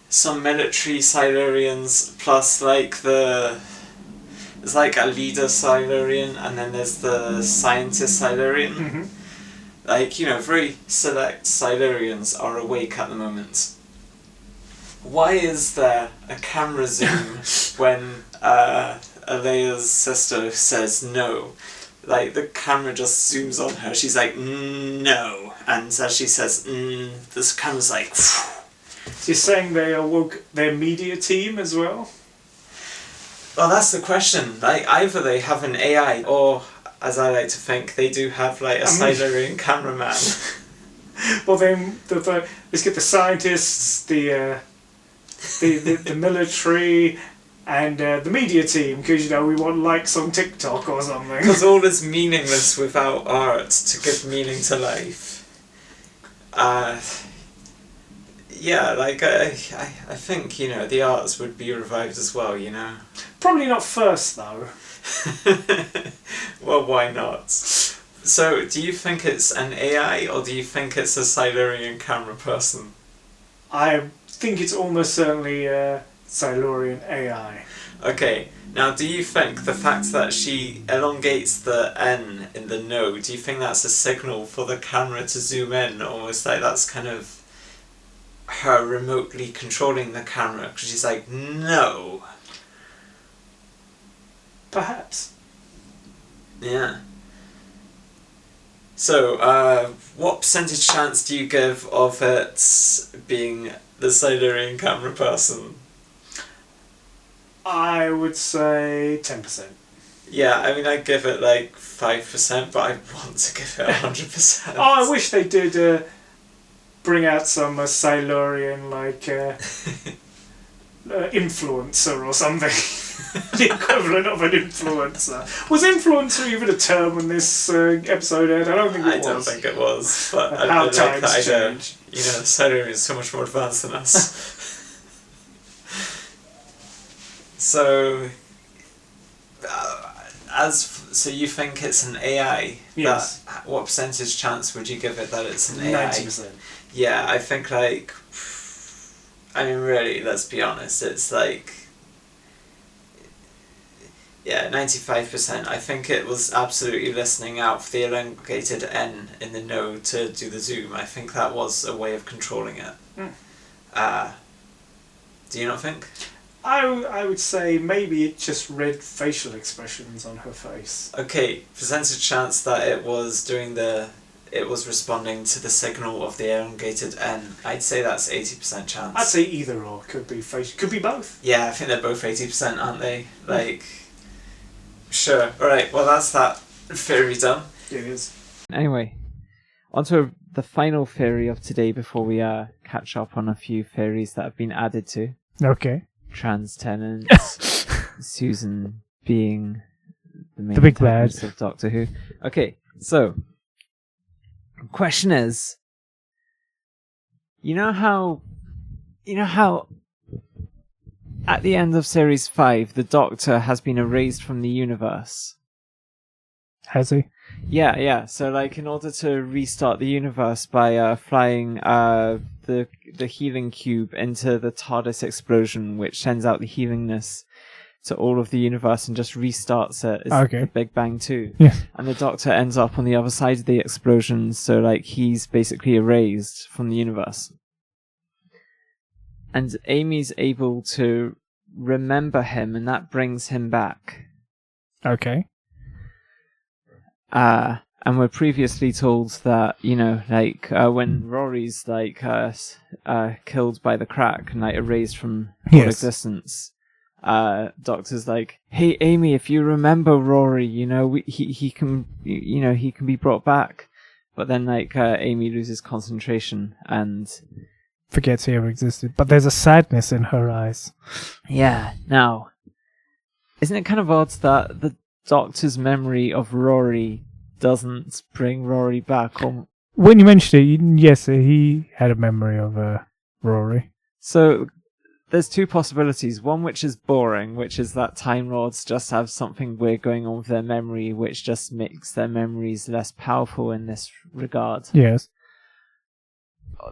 some military Silurians plus, there's, a leader Silurian, and then there's the scientist Silurian. Mm-hmm. Very select Silurians are awake at the moment. Why is there a camera zoom when, Alea's sister says no? The camera just zooms on her. She's like, no. And as she says, this camera's like... So you're saying they awoke their media team as well? Well, that's the question. Either they have an AI, or, as I like to think, they do have, a Silurian cameraman. Well, then, let's get the scientists, the military... And the media team, because, we want likes on TikTok or something. Because all is meaningless without art to give meaning to life. I think, the arts would be revived as well, Probably not first, though. Well, why not? So, do you think it's an AI, or do you think it's a Silurian camera person? I think it's almost certainly... Silurian AI. Okay, now do you think the fact that she elongates the N in the no, do you think that's a signal for the camera to zoom in, or is that's kind of her remotely controlling the camera? Because she's like, no. Perhaps. Yeah. So, what percentage chance do you give of it being the Silurian camera person? I would say 10%. Yeah, I'd give it 5%, but I want to give it 100%. Oh, I wish they did bring out some Silurian, influencer or something. The equivalent of an influencer. Was influencer even a term when this episode aired? I don't think it was. I don't think it was, but how times change. The Silurian is so much more advanced than us. So, so you think it's an AI? Yes. What percentage chance would you give it that it's an AI? 90%. Yeah, I think really, let's be honest, it's 95%. I think it was absolutely listening out for the elongated N in the no to do the zoom. I think that was a way of controlling it. Do you not think? I would say maybe it just read facial expressions on her face. Okay, percentage chance that it was responding to the signal of the elongated N. I'd say that's 80% chance. I'd say either or. Could be facial. Could be both. Yeah, I think they're both 80%, aren't they? Sure. Alright, well that's that theory done. It is. Anyway, on to the final theory of today before we catch up on a few theories that have been added to. Okay. Trans Tennant, Susan being the main big bad of Doctor Who. Okay, so question is, how You know how at the end of Series 5, the Doctor has been erased from the universe? Has he? Yeah. So, like, in order to restart the universe by flying the healing cube into the TARDIS explosion, which sends out the healingness to all of the universe and just restarts it. It's the Big Bang too. Yeah. And the Doctor ends up on the other side of the explosion, so, like, he's basically erased from the universe. And Amy's able to remember him, and that brings him back. Okay. And we're previously told that, you know, like, when Rory's, like, killed by the crack and, like, erased from all existence, Doctor's like, hey, Amy, if you remember Rory, you know, he can be brought back. But then, like, Amy loses concentration and forgets he ever existed. But there's a sadness in her eyes. Yeah. Now, isn't it kind of odd that the Doctor's memory of Rory doesn't bring Rory back? Or... When you mentioned it, yes, he had a memory of Rory. So there's two possibilities. One which is boring, which is that Time Lords just have something weird going on with their memory, which just makes their memories less powerful in this regard. Yes.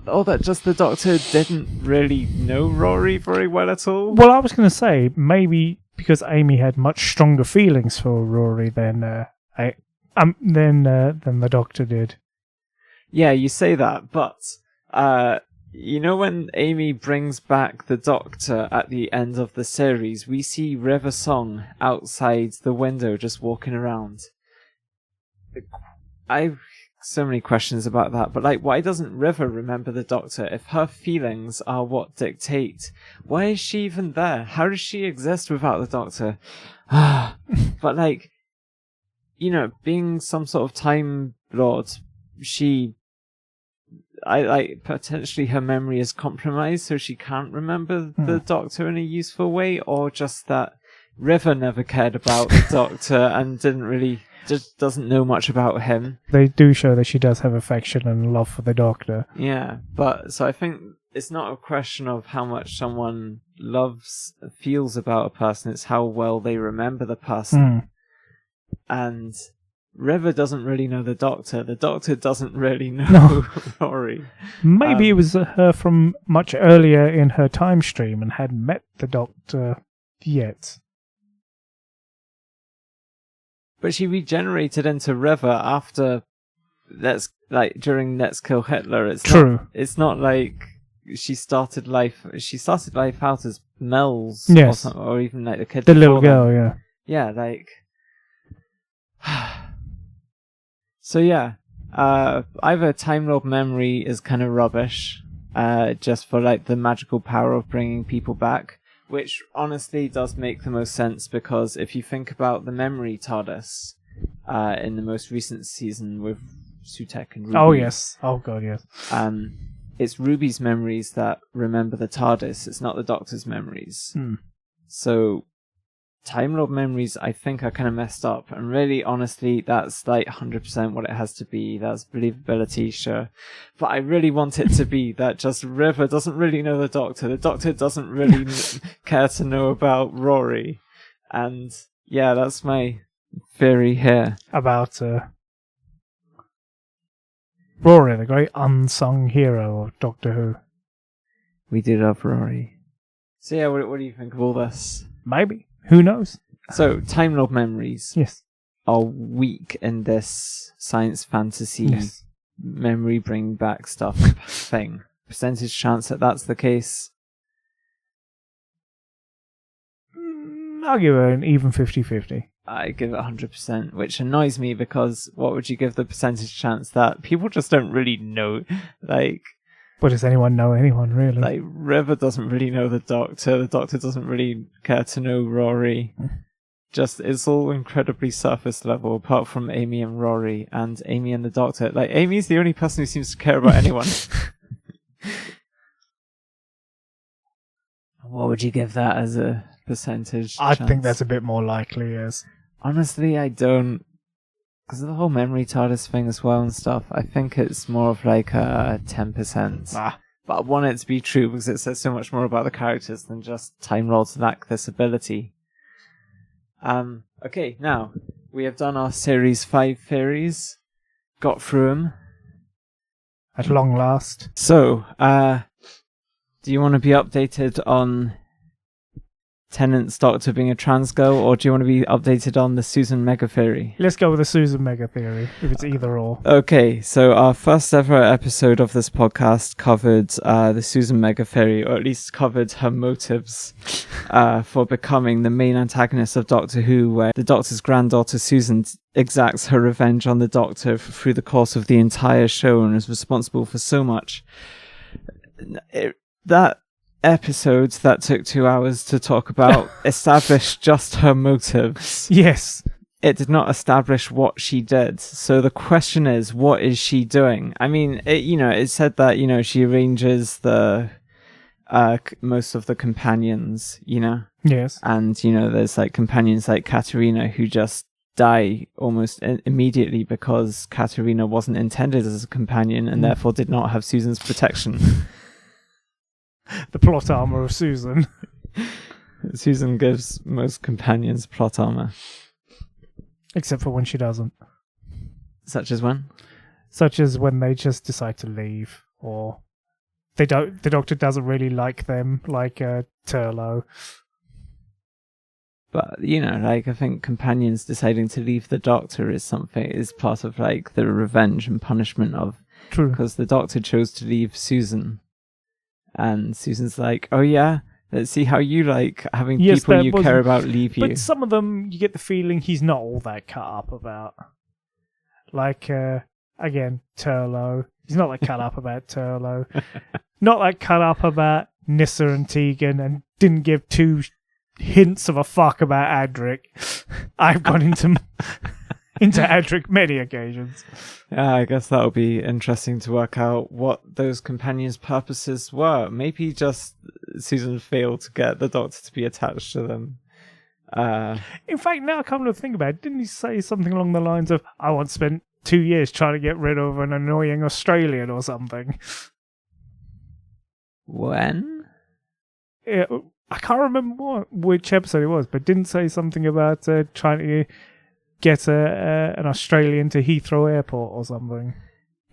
Or that just the Doctor didn't really know Rory very well at all. Well, I was going to say, maybe because Amy had much stronger feelings for Rory than the Doctor did. Yeah, you say that, but you know when Amy brings back the Doctor at the end of the series, we see River Song outside the window just walking around. I've so many questions about that, but, like, why doesn't River remember the Doctor? If her feelings are what dictate, why is she even there? How does she exist without the Doctor? But, like, you know, being some sort of Time Lord, potentially her memory is compromised, so she can't remember the Doctor in a useful way, or just that River never cared about the Doctor and just doesn't know much about him. They do show that she does have affection and love for the Doctor. Yeah, but so I think it's not a question of how much someone feels about a person, it's how well they remember the person. And River doesn't really know the Doctor. The Doctor doesn't really know Rory. Maybe it was her from much earlier in her time stream and hadn't met the Doctor yet. But she regenerated into River after during Let's Kill Hitler. It's true. It's not like she started life out as Mel's, yes, or even like the kid. The little girl, yeah. Yeah, like. So yeah, either Time Lord memory is kind of rubbish, just for, like, the magical power of bringing people back, which honestly does make the most sense, because if you think about the memory TARDIS in the most recent season with Sutek and Ruby. Oh yes. Oh god, yes. It's Ruby's memories that remember the TARDIS. It's not the Doctor's memories. So Time Lord memories, I think, are kind of messed up, and really, honestly, that's like 100% what it has to be. That's believability, sure, but I really want it to be that just River doesn't really know the Doctor doesn't really care to know about Rory, and yeah, that's my theory here about Rory, the great unsung hero of Doctor Who. We do love Rory. So yeah, what do you think of all this? Maybe. Who knows? So, Time Lord memories are weak in this science fantasy memory bring back stuff thing. Percentage chance that that's the case? I'll give it an even 50-50. I give it 100%, which annoys me, because what would you give the percentage chance that people just don't really know? Like, but does anyone know anyone, really? Like, River doesn't really know the Doctor doesn't really care to know Rory. Just, it's all incredibly surface level, apart from Amy and Rory, and Amy and the Doctor. Like, Amy's the only person who seems to care about anyone. What would you give that as a percentage I chance? think that's a bit more likely, yes. Honestly, I don't. Because of the whole memory TARDIS thing as well and stuff, I think it's more of like a 10%. But but I want it to be true because it says so much more about the characters than just Time Lords lack this ability. Okay, now we have done our Series 5 theories, got through them. At long last. So, do you want to be updated on Tennant's Doctor being a trans girl, or do you want to be updated on the Susan Megatheory? Let's go with the Susan Megatheory, if it's either or. Okay, so our first ever episode of this podcast covered the Susan Megatheory, or at least covered her motives for becoming the main antagonist of Doctor Who, where the Doctor's granddaughter Susan exacts her revenge on the Doctor through the course of the entire show and is responsible for so much. That episode that took 2 hours to talk about established just her motives. Yes. It did not establish what she did. So the question is, what is she doing? I mean, it said that, she arranges the most of the companions, Yes. and, there's like companions like Katerina who just die almost immediately because Katerina wasn't intended as a companion and therefore did not have Susan's protection. The plot armor of Susan. Susan gives most companions plot armor. Except for when she doesn't. Such as when? Such as when they just decide to leave, or the Doctor doesn't really like them, like Turlo. But, I think companions deciding to leave the Doctor is part of, the revenge and punishment of... True. Because the Doctor chose to leave Susan. And Susan's like, oh yeah, let's see how you like having people you care about leave you. But some of them, you get the feeling he's not all that cut up about. Like, again, Turlo. He's not that cut up about Turlo. Not that cut up about Nyssa and Tegan, and didn't give 2 hints of a fuck about Adric. I've gone into Adric many occasions. Yeah, I guess that'll be interesting to work out what those companions' purposes were. Maybe just Susan failed to get the Doctor to be attached to them. In fact, now I come to think about it, didn't he say something along the lines of, I once spent 2 years trying to get rid of an annoying Australian or something? When? Yeah, I can't remember which episode it was, but didn't say something about trying to get an Australian to Heathrow Airport or something.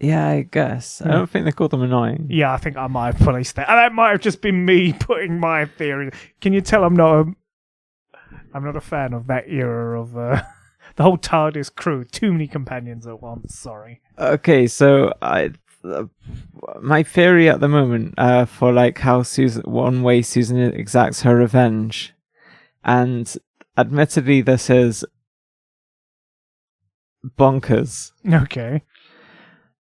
Yeah, I guess. I don't think they called them annoying. Yeah, I think I might have placed that. And that might have just been me putting my theory. Can you tell I'm not a fan of that era of the whole TARDIS crew. Too many companions at once. Sorry. Okay, so my theory at the moment for how one way Susan exacts her revenge, and admittedly this is bonkers. Okay.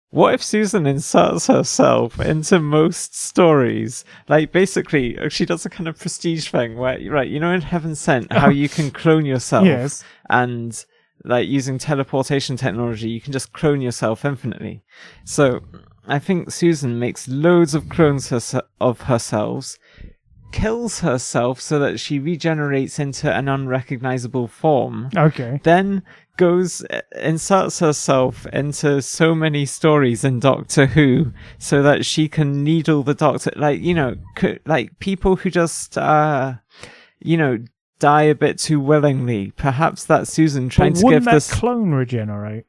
What if Susan inserts herself into most stories? Basically, she does a kind of prestige thing where, right, in Heaven Sent, how you can clone yourself. Yes. And, using teleportation technology, you can just clone yourself infinitely. So, I think Susan makes loads of clones of herself, kills herself so that she regenerates into an unrecognizable form. Okay. Then inserts herself into so many stories in Doctor Who so that she can needle the Doctor. People who just, die a bit too willingly. Perhaps that's Susan trying to give this... Wouldn't that clone regenerate?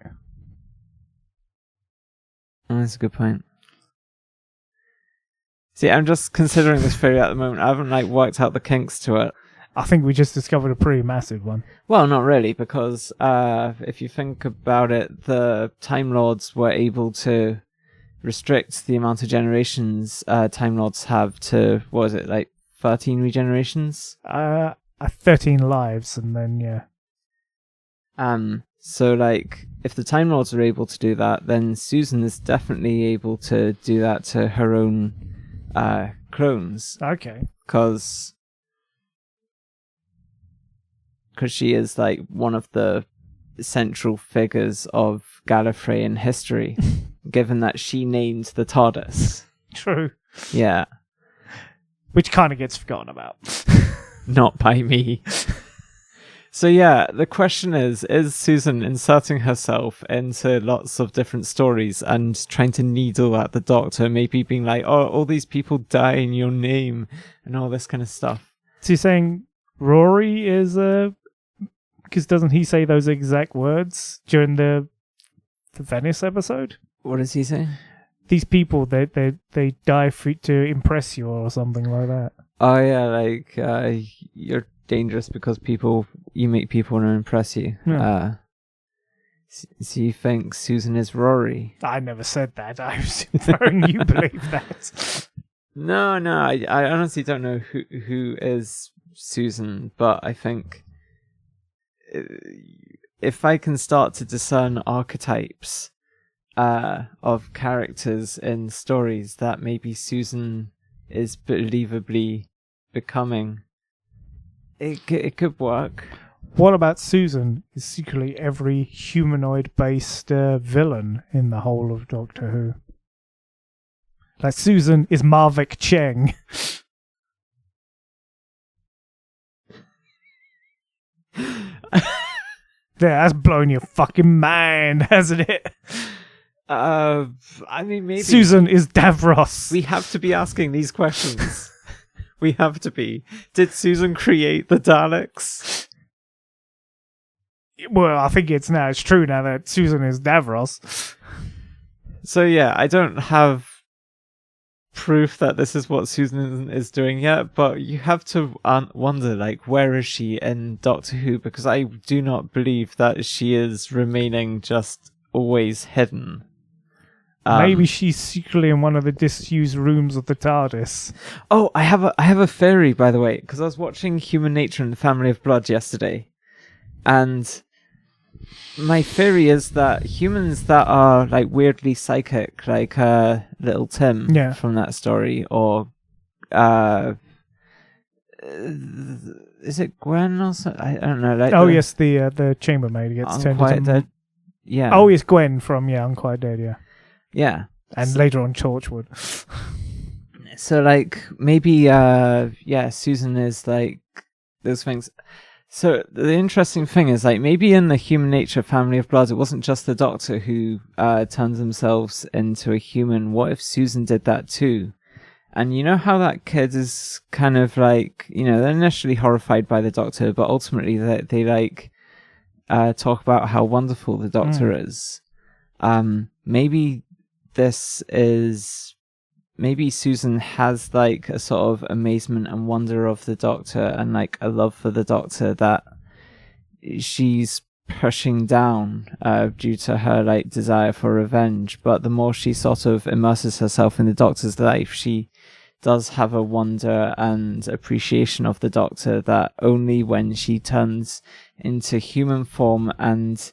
Oh, that's a good point. See, I'm just considering this theory at the moment. I haven't worked out the kinks to it. I think we just discovered a pretty massive one. Well, not really, because if you think about it, the Time Lords were able to restrict the amount of generations Time Lords have to, 13 regenerations? 13 lives, and then, yeah. So, if the Time Lords are able to do that, then Susan is definitely able to do that to her own clones. Okay. Because she is one of the central figures of Gallifreyan history, given that she named the TARDIS. True. Yeah. Which kind of gets forgotten about. Not by me. So yeah, the question is Susan inserting herself into lots of different stories and trying to needle at the Doctor, maybe being like, oh, all these people die in your name and all this kind of stuff? So you're saying Rory is because doesn't he say those exact words during the Venice episode? What does he say? These people, they die to impress you or something like that. Oh yeah, like you're dangerous because you make people want to impress you. Yeah. So you think Susan is Rory? I never said that. I was inferring you believe that. No, I honestly don't know who is Susan, but I think if I can start to discern archetypes of characters in stories that maybe Susan is believably becoming, it could work. What about Susan is secretly every humanoid-based villain in the whole of Doctor Who? Like Susan is Marvick Cheng. That's blown your fucking mind, hasn't it? I mean, maybe Susan is Davros. we have to be asking these questions. We have to be. Did Susan create the Daleks? Well, I think it's true now that Susan is Davros. So yeah, I don't have proof that this is what Susan is doing yet, but you have to wonder, like, where is she in Doctor Who? Because I do not believe that she is remaining just always hidden. Maybe she's secretly in one of the disused rooms of the TARDIS. Oh, I have a theory, by the way, because I was watching Human Nature and Family of Blood yesterday, and my theory is that humans that are like weirdly psychic, like little Tim from that story, or is it Gwen or something? I don't know. Like yes, the chambermaid gets turned into Dead. Yeah. Oh, yes, Gwen from Unquiet Dead. Yeah. Yeah. And later on, Torchwood. So like maybe Susan is like those things. So the interesting thing is, like, maybe in the Human Nature Family of Blood, it wasn't just the Doctor who turns themselves into a human. What if Susan did that too? And you know how that kid is kind of like, they're initially horrified by the Doctor, but ultimately they like talk about how wonderful the Doctor is. Maybe Susan has like a sort of amazement and wonder of the Doctor and like a love for the Doctor that she's pushing down due to her like desire for revenge. But the more she sort of immerses herself in the Doctor's life, she does have a wonder and appreciation of the Doctor that only when she turns into human form and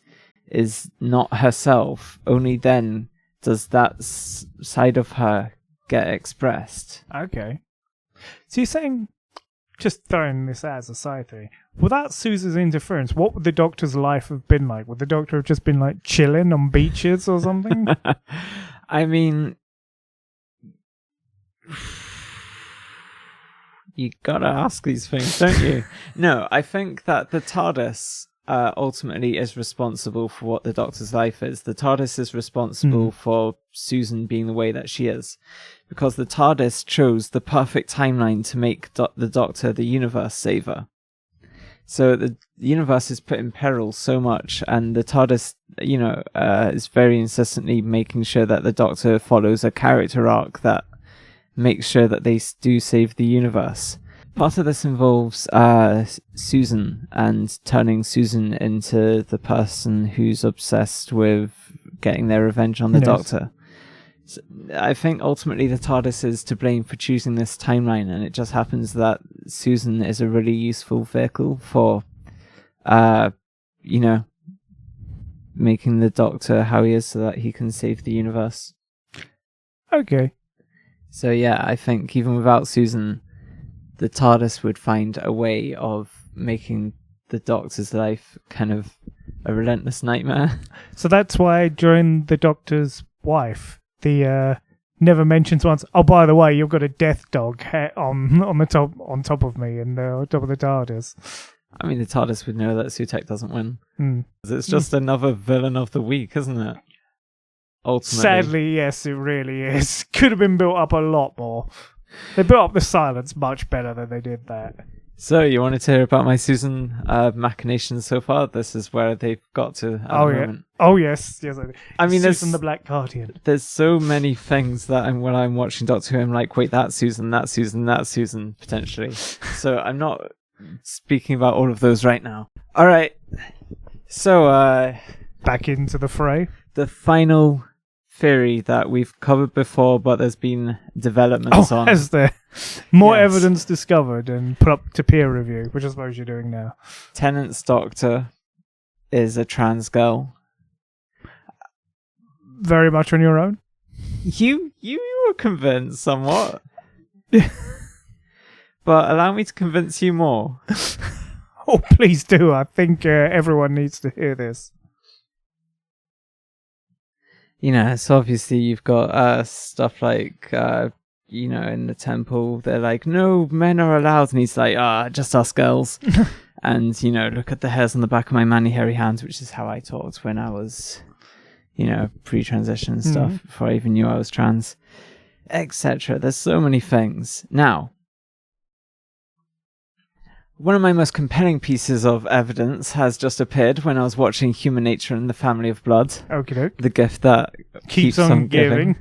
is not herself, only then does that side of her get expressed. Okay. So you're saying, just throwing this as a side theory, without Susan's interference, what would the Doctor's life have been like? Would the Doctor have just been like chilling on beaches or something? I mean, you gotta ask these things, don't you? No, I think that the TARDIS ultimately is responsible for what the Doctor's life is. The TARDIS is responsible for Susan being the way that she is, because the TARDIS chose the perfect timeline to make the Doctor the universe saver. So the universe is put in peril so much, and the TARDIS, is very insistently making sure that the Doctor follows a character arc that makes sure that they do save the universe. Part of this involves Susan and turning Susan into the person who's obsessed with getting their revenge on the Doctor. So I think ultimately the TARDIS is to blame for choosing this timeline, and it just happens that Susan is a really useful vehicle for, making the Doctor how he is so that he can save the universe. Okay. So yeah, I think even without Susan, the TARDIS would find a way of making the Doctor's life kind of a relentless nightmare. So that's why during the Doctor's wife, the never mentions once, oh, by the way, you've got a death dog on top of me and the top of the TARDIS. I mean, the TARDIS would know that Sutek doesn't win. Mm. It's just another villain of the week, isn't it? Ultimately. Sadly, yes, it really is. Could have been built up a lot more. They built up the silence much better than they did that. So, you wanted to hear about my Susan machinations so far? This is where they've got to at the moment. Oh, yes. Yes, I mean, Susan the Black Guardian. There's so many things that when I'm watching Doctor Who, I'm like, wait, that's Susan, potentially. So I'm not speaking about all of those right now. All right. So, back into the fray. The final theory that we've covered before, but there's been developments on. Has there? More Yes. evidence discovered and put up to peer review, which I suppose you're doing now. Tennant's doctor is a trans girl. Very much on your own? You were convinced somewhat. But allow me to convince you more. Oh, please do. I think everyone needs to hear this. You know, so obviously you've got stuff like, you know, in the temple, they're like, no, men are allowed. And he's like, just us girls. And, you know, look at the hairs on the back of my manly hairy hands, which is how I talked when I was, you know, pre-transition stuff, before I even knew I was trans, etc. There's so many things. Now, one of my most compelling pieces of evidence has just appeared when I was watching Human Nature and the Family of Blood. Okie doke. The gift that keeps on giving.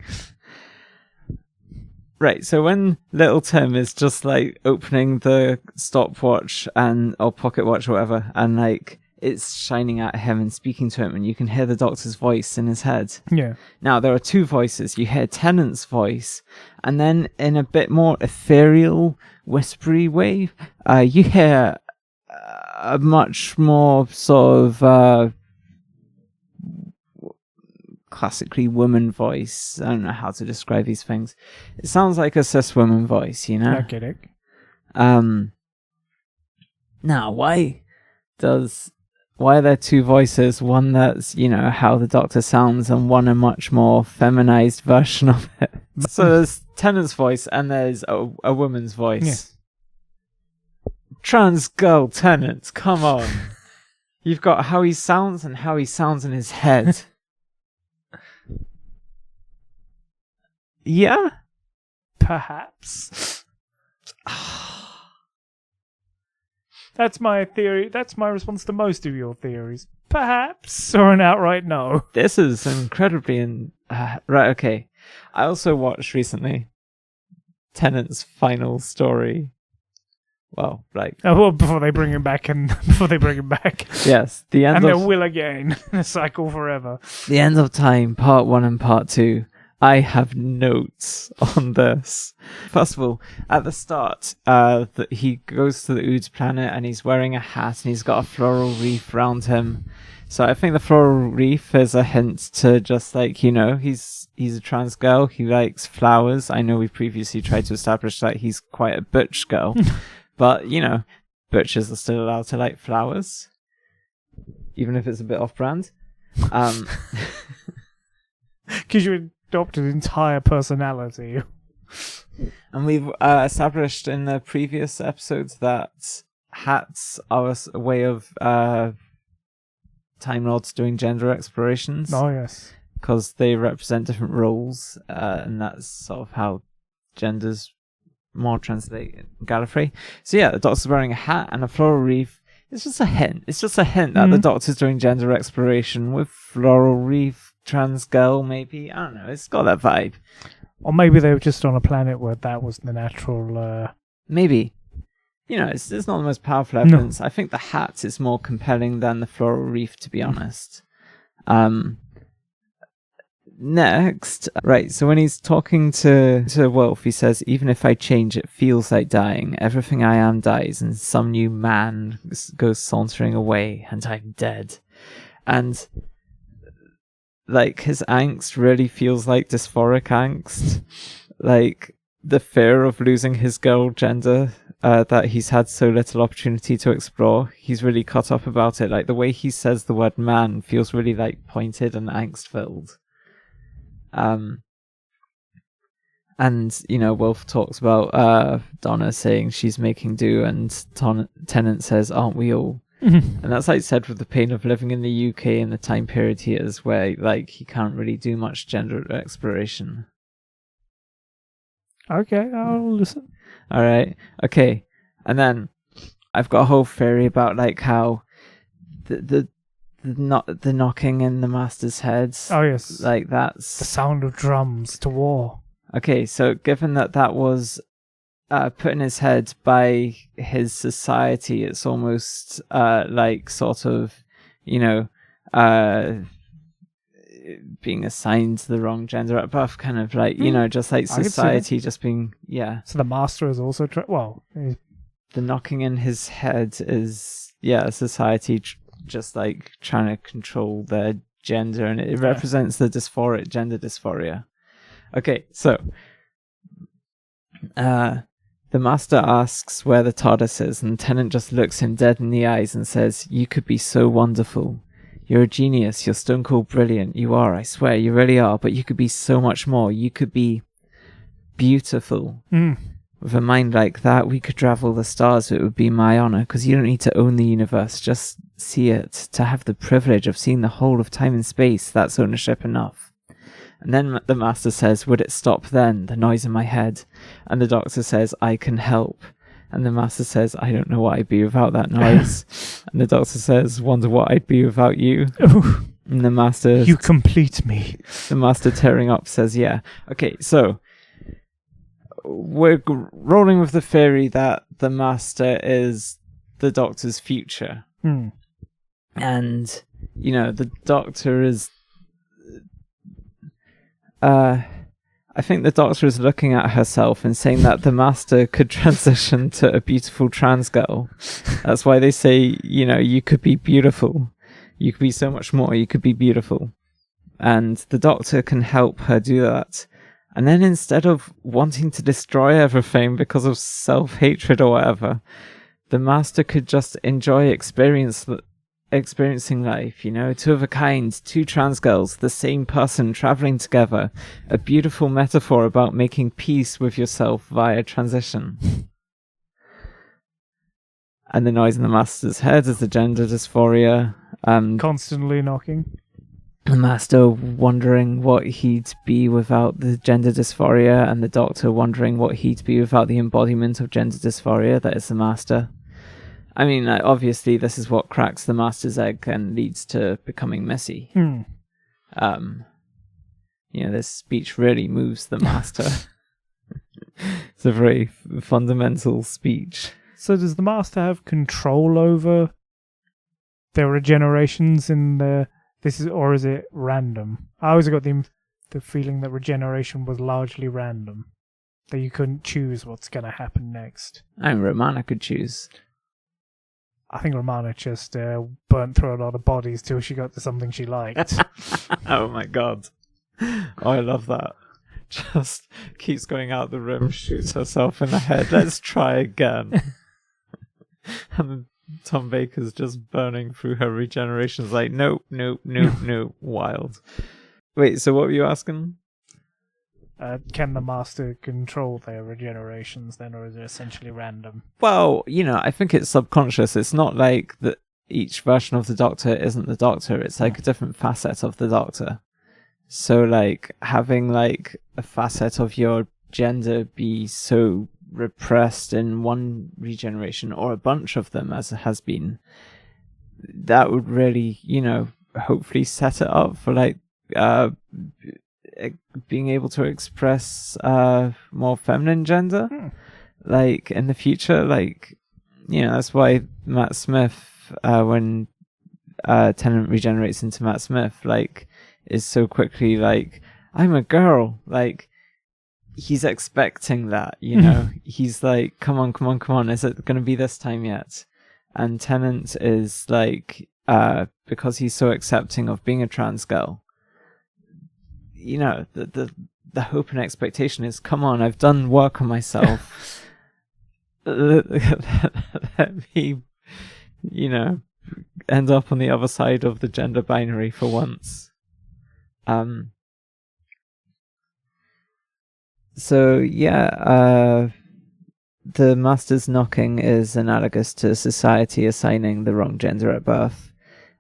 Right, so when little Tim is just like opening the stopwatch or pocket watch or whatever, and like it's shining at him and speaking to him, and you can hear the doctor's voice in his head. Yeah. Now, there are two voices. You hear Tennant's voice, and then in a bit more ethereal, whispery way, you hear a much more sort of classically woman voice. I don't know how to describe these things. It sounds like a cis woman voice, you know? I get it. Now, why are there two voices? One that's, you know, how the Doctor sounds, and one a much more feminized version of it. So there's Tennant's voice, and there's a woman's voice. Yeah. Trans girl Tennant, come on. You've got how he sounds and how he sounds in his head. Yeah? Perhaps. That's my theory. That's my response to most of your theories. Perhaps, or an outright no. This is incredibly... right, okay. I also watched recently Tennant's final story. Well, like... Oh, well, before they bring him back. Yes, the end and of... they will again. A cycle forever. The End of Time, Part 1 and Part 2. I have notes on this. First of all, at the start, he goes to the Ood's planet and he's wearing a hat and he's got a floral wreath around him. So I think the floral wreath is a hint to just like, you know, he's a trans girl. He likes flowers. I know we've previously tried to establish that he's quite a butch girl. But, you know, butchers are still allowed to like flowers. Even if it's a bit off-brand. Because you adopted entire personality. And we've established in the previous episodes that hats are a way of Time Lords doing gender explorations. Oh, yes. Because they represent different roles, and that's sort of how genders more translate in Gallifrey. So yeah, the Doctor's wearing a hat and a floral wreath. It's just a hint. It's just a hint that the Doctor's doing gender exploration with floral wreath, trans girl, maybe. I don't know. It's got that vibe. Or maybe they were just on a planet where that was the natural... Maybe. You know, it's not the most powerful evidence. No. I think the hat is more compelling than the floral wreath, to be honest. Next, right, so when he's talking to Wolf, he says, even if I change, it feels like dying. Everything I am dies, and some new man goes sauntering away, and I'm dead. And, like, his angst really feels like dysphoric angst. Like, the fear of losing his girl gender that he's had so little opportunity to explore. He's really cut up about it. Like, the way he says the word man feels really, like, pointed and angst-filled. And, Wolf talks about Donna saying she's making do, and Tennant says, aren't we all? And that's like said with the pain of living in the UK in the time period he is, where like he can't really do much gender exploration. Okay, I'll listen. All right. Okay. And then I've got a whole theory about like how the knocking in the master's heads. Oh yes, like that's the sound of drums to war. Okay, so given that was put in his head by his society, it's almost like sort of, being assigned the wrong gender at birth, kind of like, just like society just being, yeah. So the master is also, the knocking in his head is, society just like trying to control their gender, and it represents the gender dysphoria. Okay, so the master asks where the TARDIS is, and Tennant just looks him dead in the eyes and says, you could be so wonderful. You're a genius. You're stone cold brilliant. You are, I swear, you really are. But you could be so much more. You could be beautiful. With a mind like that, we could travel the stars. It would be my honor, because you don't need to own the universe. Just see it. To have the privilege of seeing the whole of time and space, that's ownership enough. And then the master says, would it stop then, the noise in my head? And the doctor says, I can help. And the master says, I don't know what I'd be without that noise. And the doctor says, wonder what I'd be without you. And the master... You complete me. The master tearing up says, yeah. Okay, so we're rolling with the theory that the master is the doctor's future. And, the doctor is... I think the doctor is looking at herself and saying that the master could transition to a beautiful trans girl. That's why they say, you could be beautiful. You could be so much more. You could be beautiful. And the doctor can help her do that. And then instead of wanting to destroy everything because of self-hatred or whatever, the master could just enjoy experiencing life, two of a kind, two trans girls, the same person traveling together, a beautiful metaphor about making peace with yourself via transition. And the noise in the master's head is the gender dysphoria. Constantly knocking. The master wondering what he'd be without the gender dysphoria, and the doctor wondering what he'd be without the embodiment of gender dysphoria that is the master. I mean, obviously, this is what cracks the master's egg and leads to becoming messy. This speech really moves the master. It's a very fundamental speech. So does the master have control over their regenerations or is it random? I always got the feeling that regeneration was largely random. That you couldn't choose what's going to happen next. I mean, Romana could choose. I think Romana just burnt through a lot of bodies till she got to something she liked. Oh my god. Oh, I love that. Just keeps going out the room, shoots herself in the head. Let's try again. And then Tom Baker's just burning through her regenerations like, nope. Wild. Wait, so what were you asking? Can the master control their regenerations then, or is it essentially random? Well, I think it's subconscious. It's not like that each version of the Doctor isn't the Doctor. It's like a different facet of the Doctor. So, like, having, like, a facet of your gender be so repressed in one regeneration, or a bunch of them, as it has been, that would really, hopefully set it up for, like, being able to express more feminine gender, like in the future, like that's why Matt Smith, when Tennant regenerates into Matt Smith, like is so quickly like, I'm a girl, like he's expecting that, he's like, come on, is it going to be this time yet? And Tennant is like, because he's so accepting of being a trans girl, the hope and expectation is, come on, I've done work on myself. Let me, end up on the other side of the gender binary for once. So yeah, the master's knocking is analogous to society assigning the wrong gender at birth,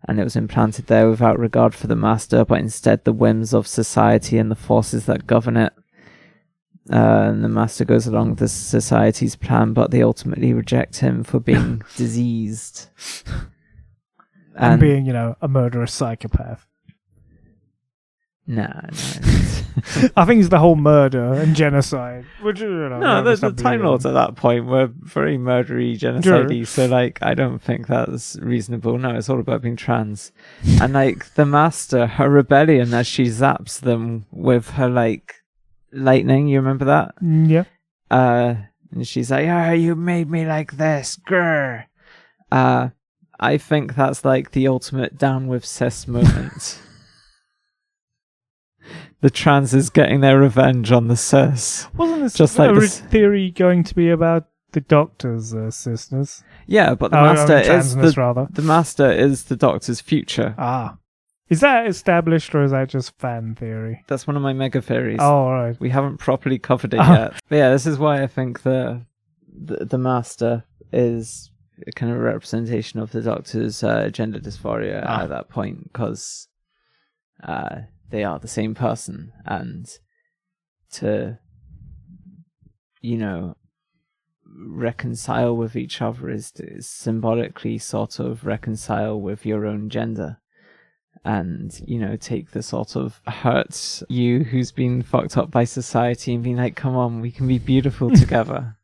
and it was implanted there without regard for the master, but instead the whims of society and the forces that govern it. And the master goes along with the society's plan, but they ultimately reject him for being diseased. And being, a murderous psychopath. No. I think it's the whole murder and genocide. Which, no, the Time Lords at that point were very murdery, genocidey, so, I don't think that's reasonable. No, it's all about being trans. And, the master, her rebellion as she zaps them with her, lightning, you remember that? Yeah. And she's like, you made me like this, grr. I think that's, the ultimate down with cis moment. The trans is getting their revenge on the cis. Wasn't this just theory going to be about the Doctor's sisters? Yeah, but the master is the master is the Doctor's future. Ah, is that established or is that just fan theory? That's one of my mega theories. Oh, all right. We haven't properly covered it yet. But yeah, this is why I think the master is a kind of representation of the Doctor's gender dysphoria at that point, because they are the same person, and to, reconcile with each other is symbolically sort of reconcile with your own gender, and, take the sort of hurt you who's been fucked up by society and being like, come on, we can be beautiful together.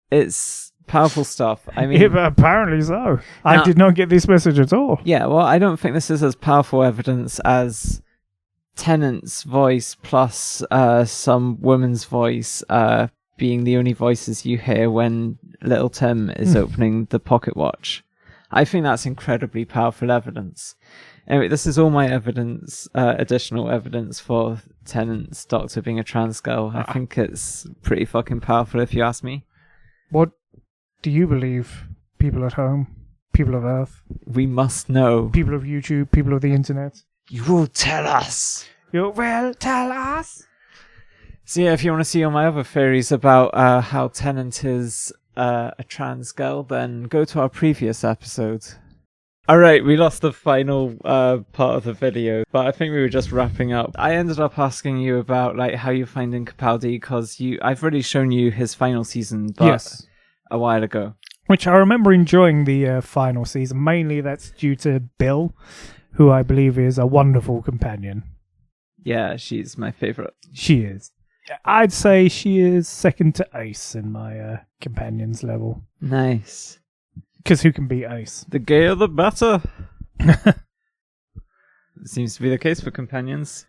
It's powerful stuff. I mean, yeah, apparently so. I did not get this message at all. Yeah, well, I don't think this is as powerful evidence as Tennant's voice plus some woman's voice being the only voices you hear when little Tim is opening the pocket watch. I think that's incredibly powerful evidence. Anyway, this is all my evidence, additional evidence for Tennant's Doctor being a trans girl. I think it's pretty fucking powerful if you ask me. What do you believe, people at home, people of Earth? We must know. People of YouTube, people of the internet. You will tell us. You will tell us. So yeah, if you want to see all my other theories about how Tennant is a trans girl, then go to our previous episode. Alright, we lost the final part of the video, but I think we were just wrapping up. I ended up asking you about how you're finding Capaldi, because I've already shown you his final season, but a while ago. Which I remember enjoying the final season. Mainly that's due to Bill, who I believe is a wonderful companion. Yeah, she's my favourite. She is. I'd say she is second to Ace in my companions level. Nice. Because who can beat Ace? The gayer the better. Seems to be the case for companions.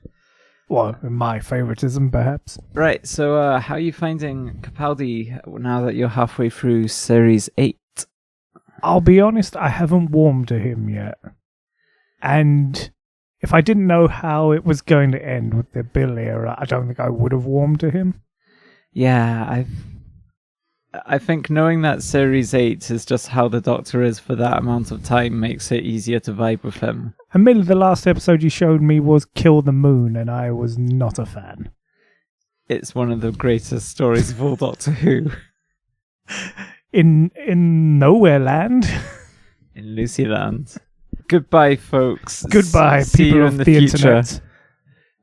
Well, my favoritism, perhaps. Right, so how are you finding Capaldi now that you're halfway through Series 8? I'll be honest, I haven't warmed to him yet. And if I didn't know how it was going to end with the Bill era, I don't think I would have warmed to him. Yeah, I think knowing that Series 8 is just how the Doctor is for that amount of time makes it easier to vibe with him. Admittedly, the last episode you showed me was Kill the Moon, and I was not a fan. It's one of the greatest stories of all Doctor Who. In Nowhere Land? In Lucy Land. Goodbye, folks. Goodbye, See people you of in the future.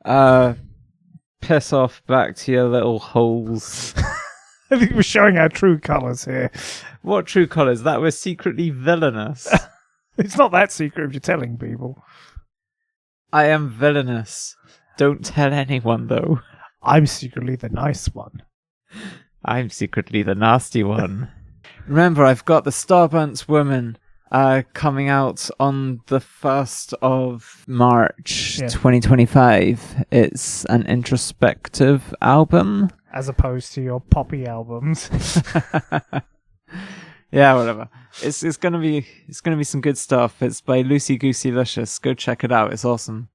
Internet. Piss off back to your little holes. I think we're showing our true colours here. What true colours? That we're secretly villainous. It's not that secret if you're telling people. I am villainous. Don't tell anyone, though. I'm secretly the nice one. I'm secretly the nasty one. Remember, I've got the Starburnt Woman coming out on the 1st of March 2025. It's an introspective album. As opposed to your poppy albums. Yeah, whatever. It's gonna be some good stuff. It's by Lucy Goosey Licious. Go check it out. It's awesome.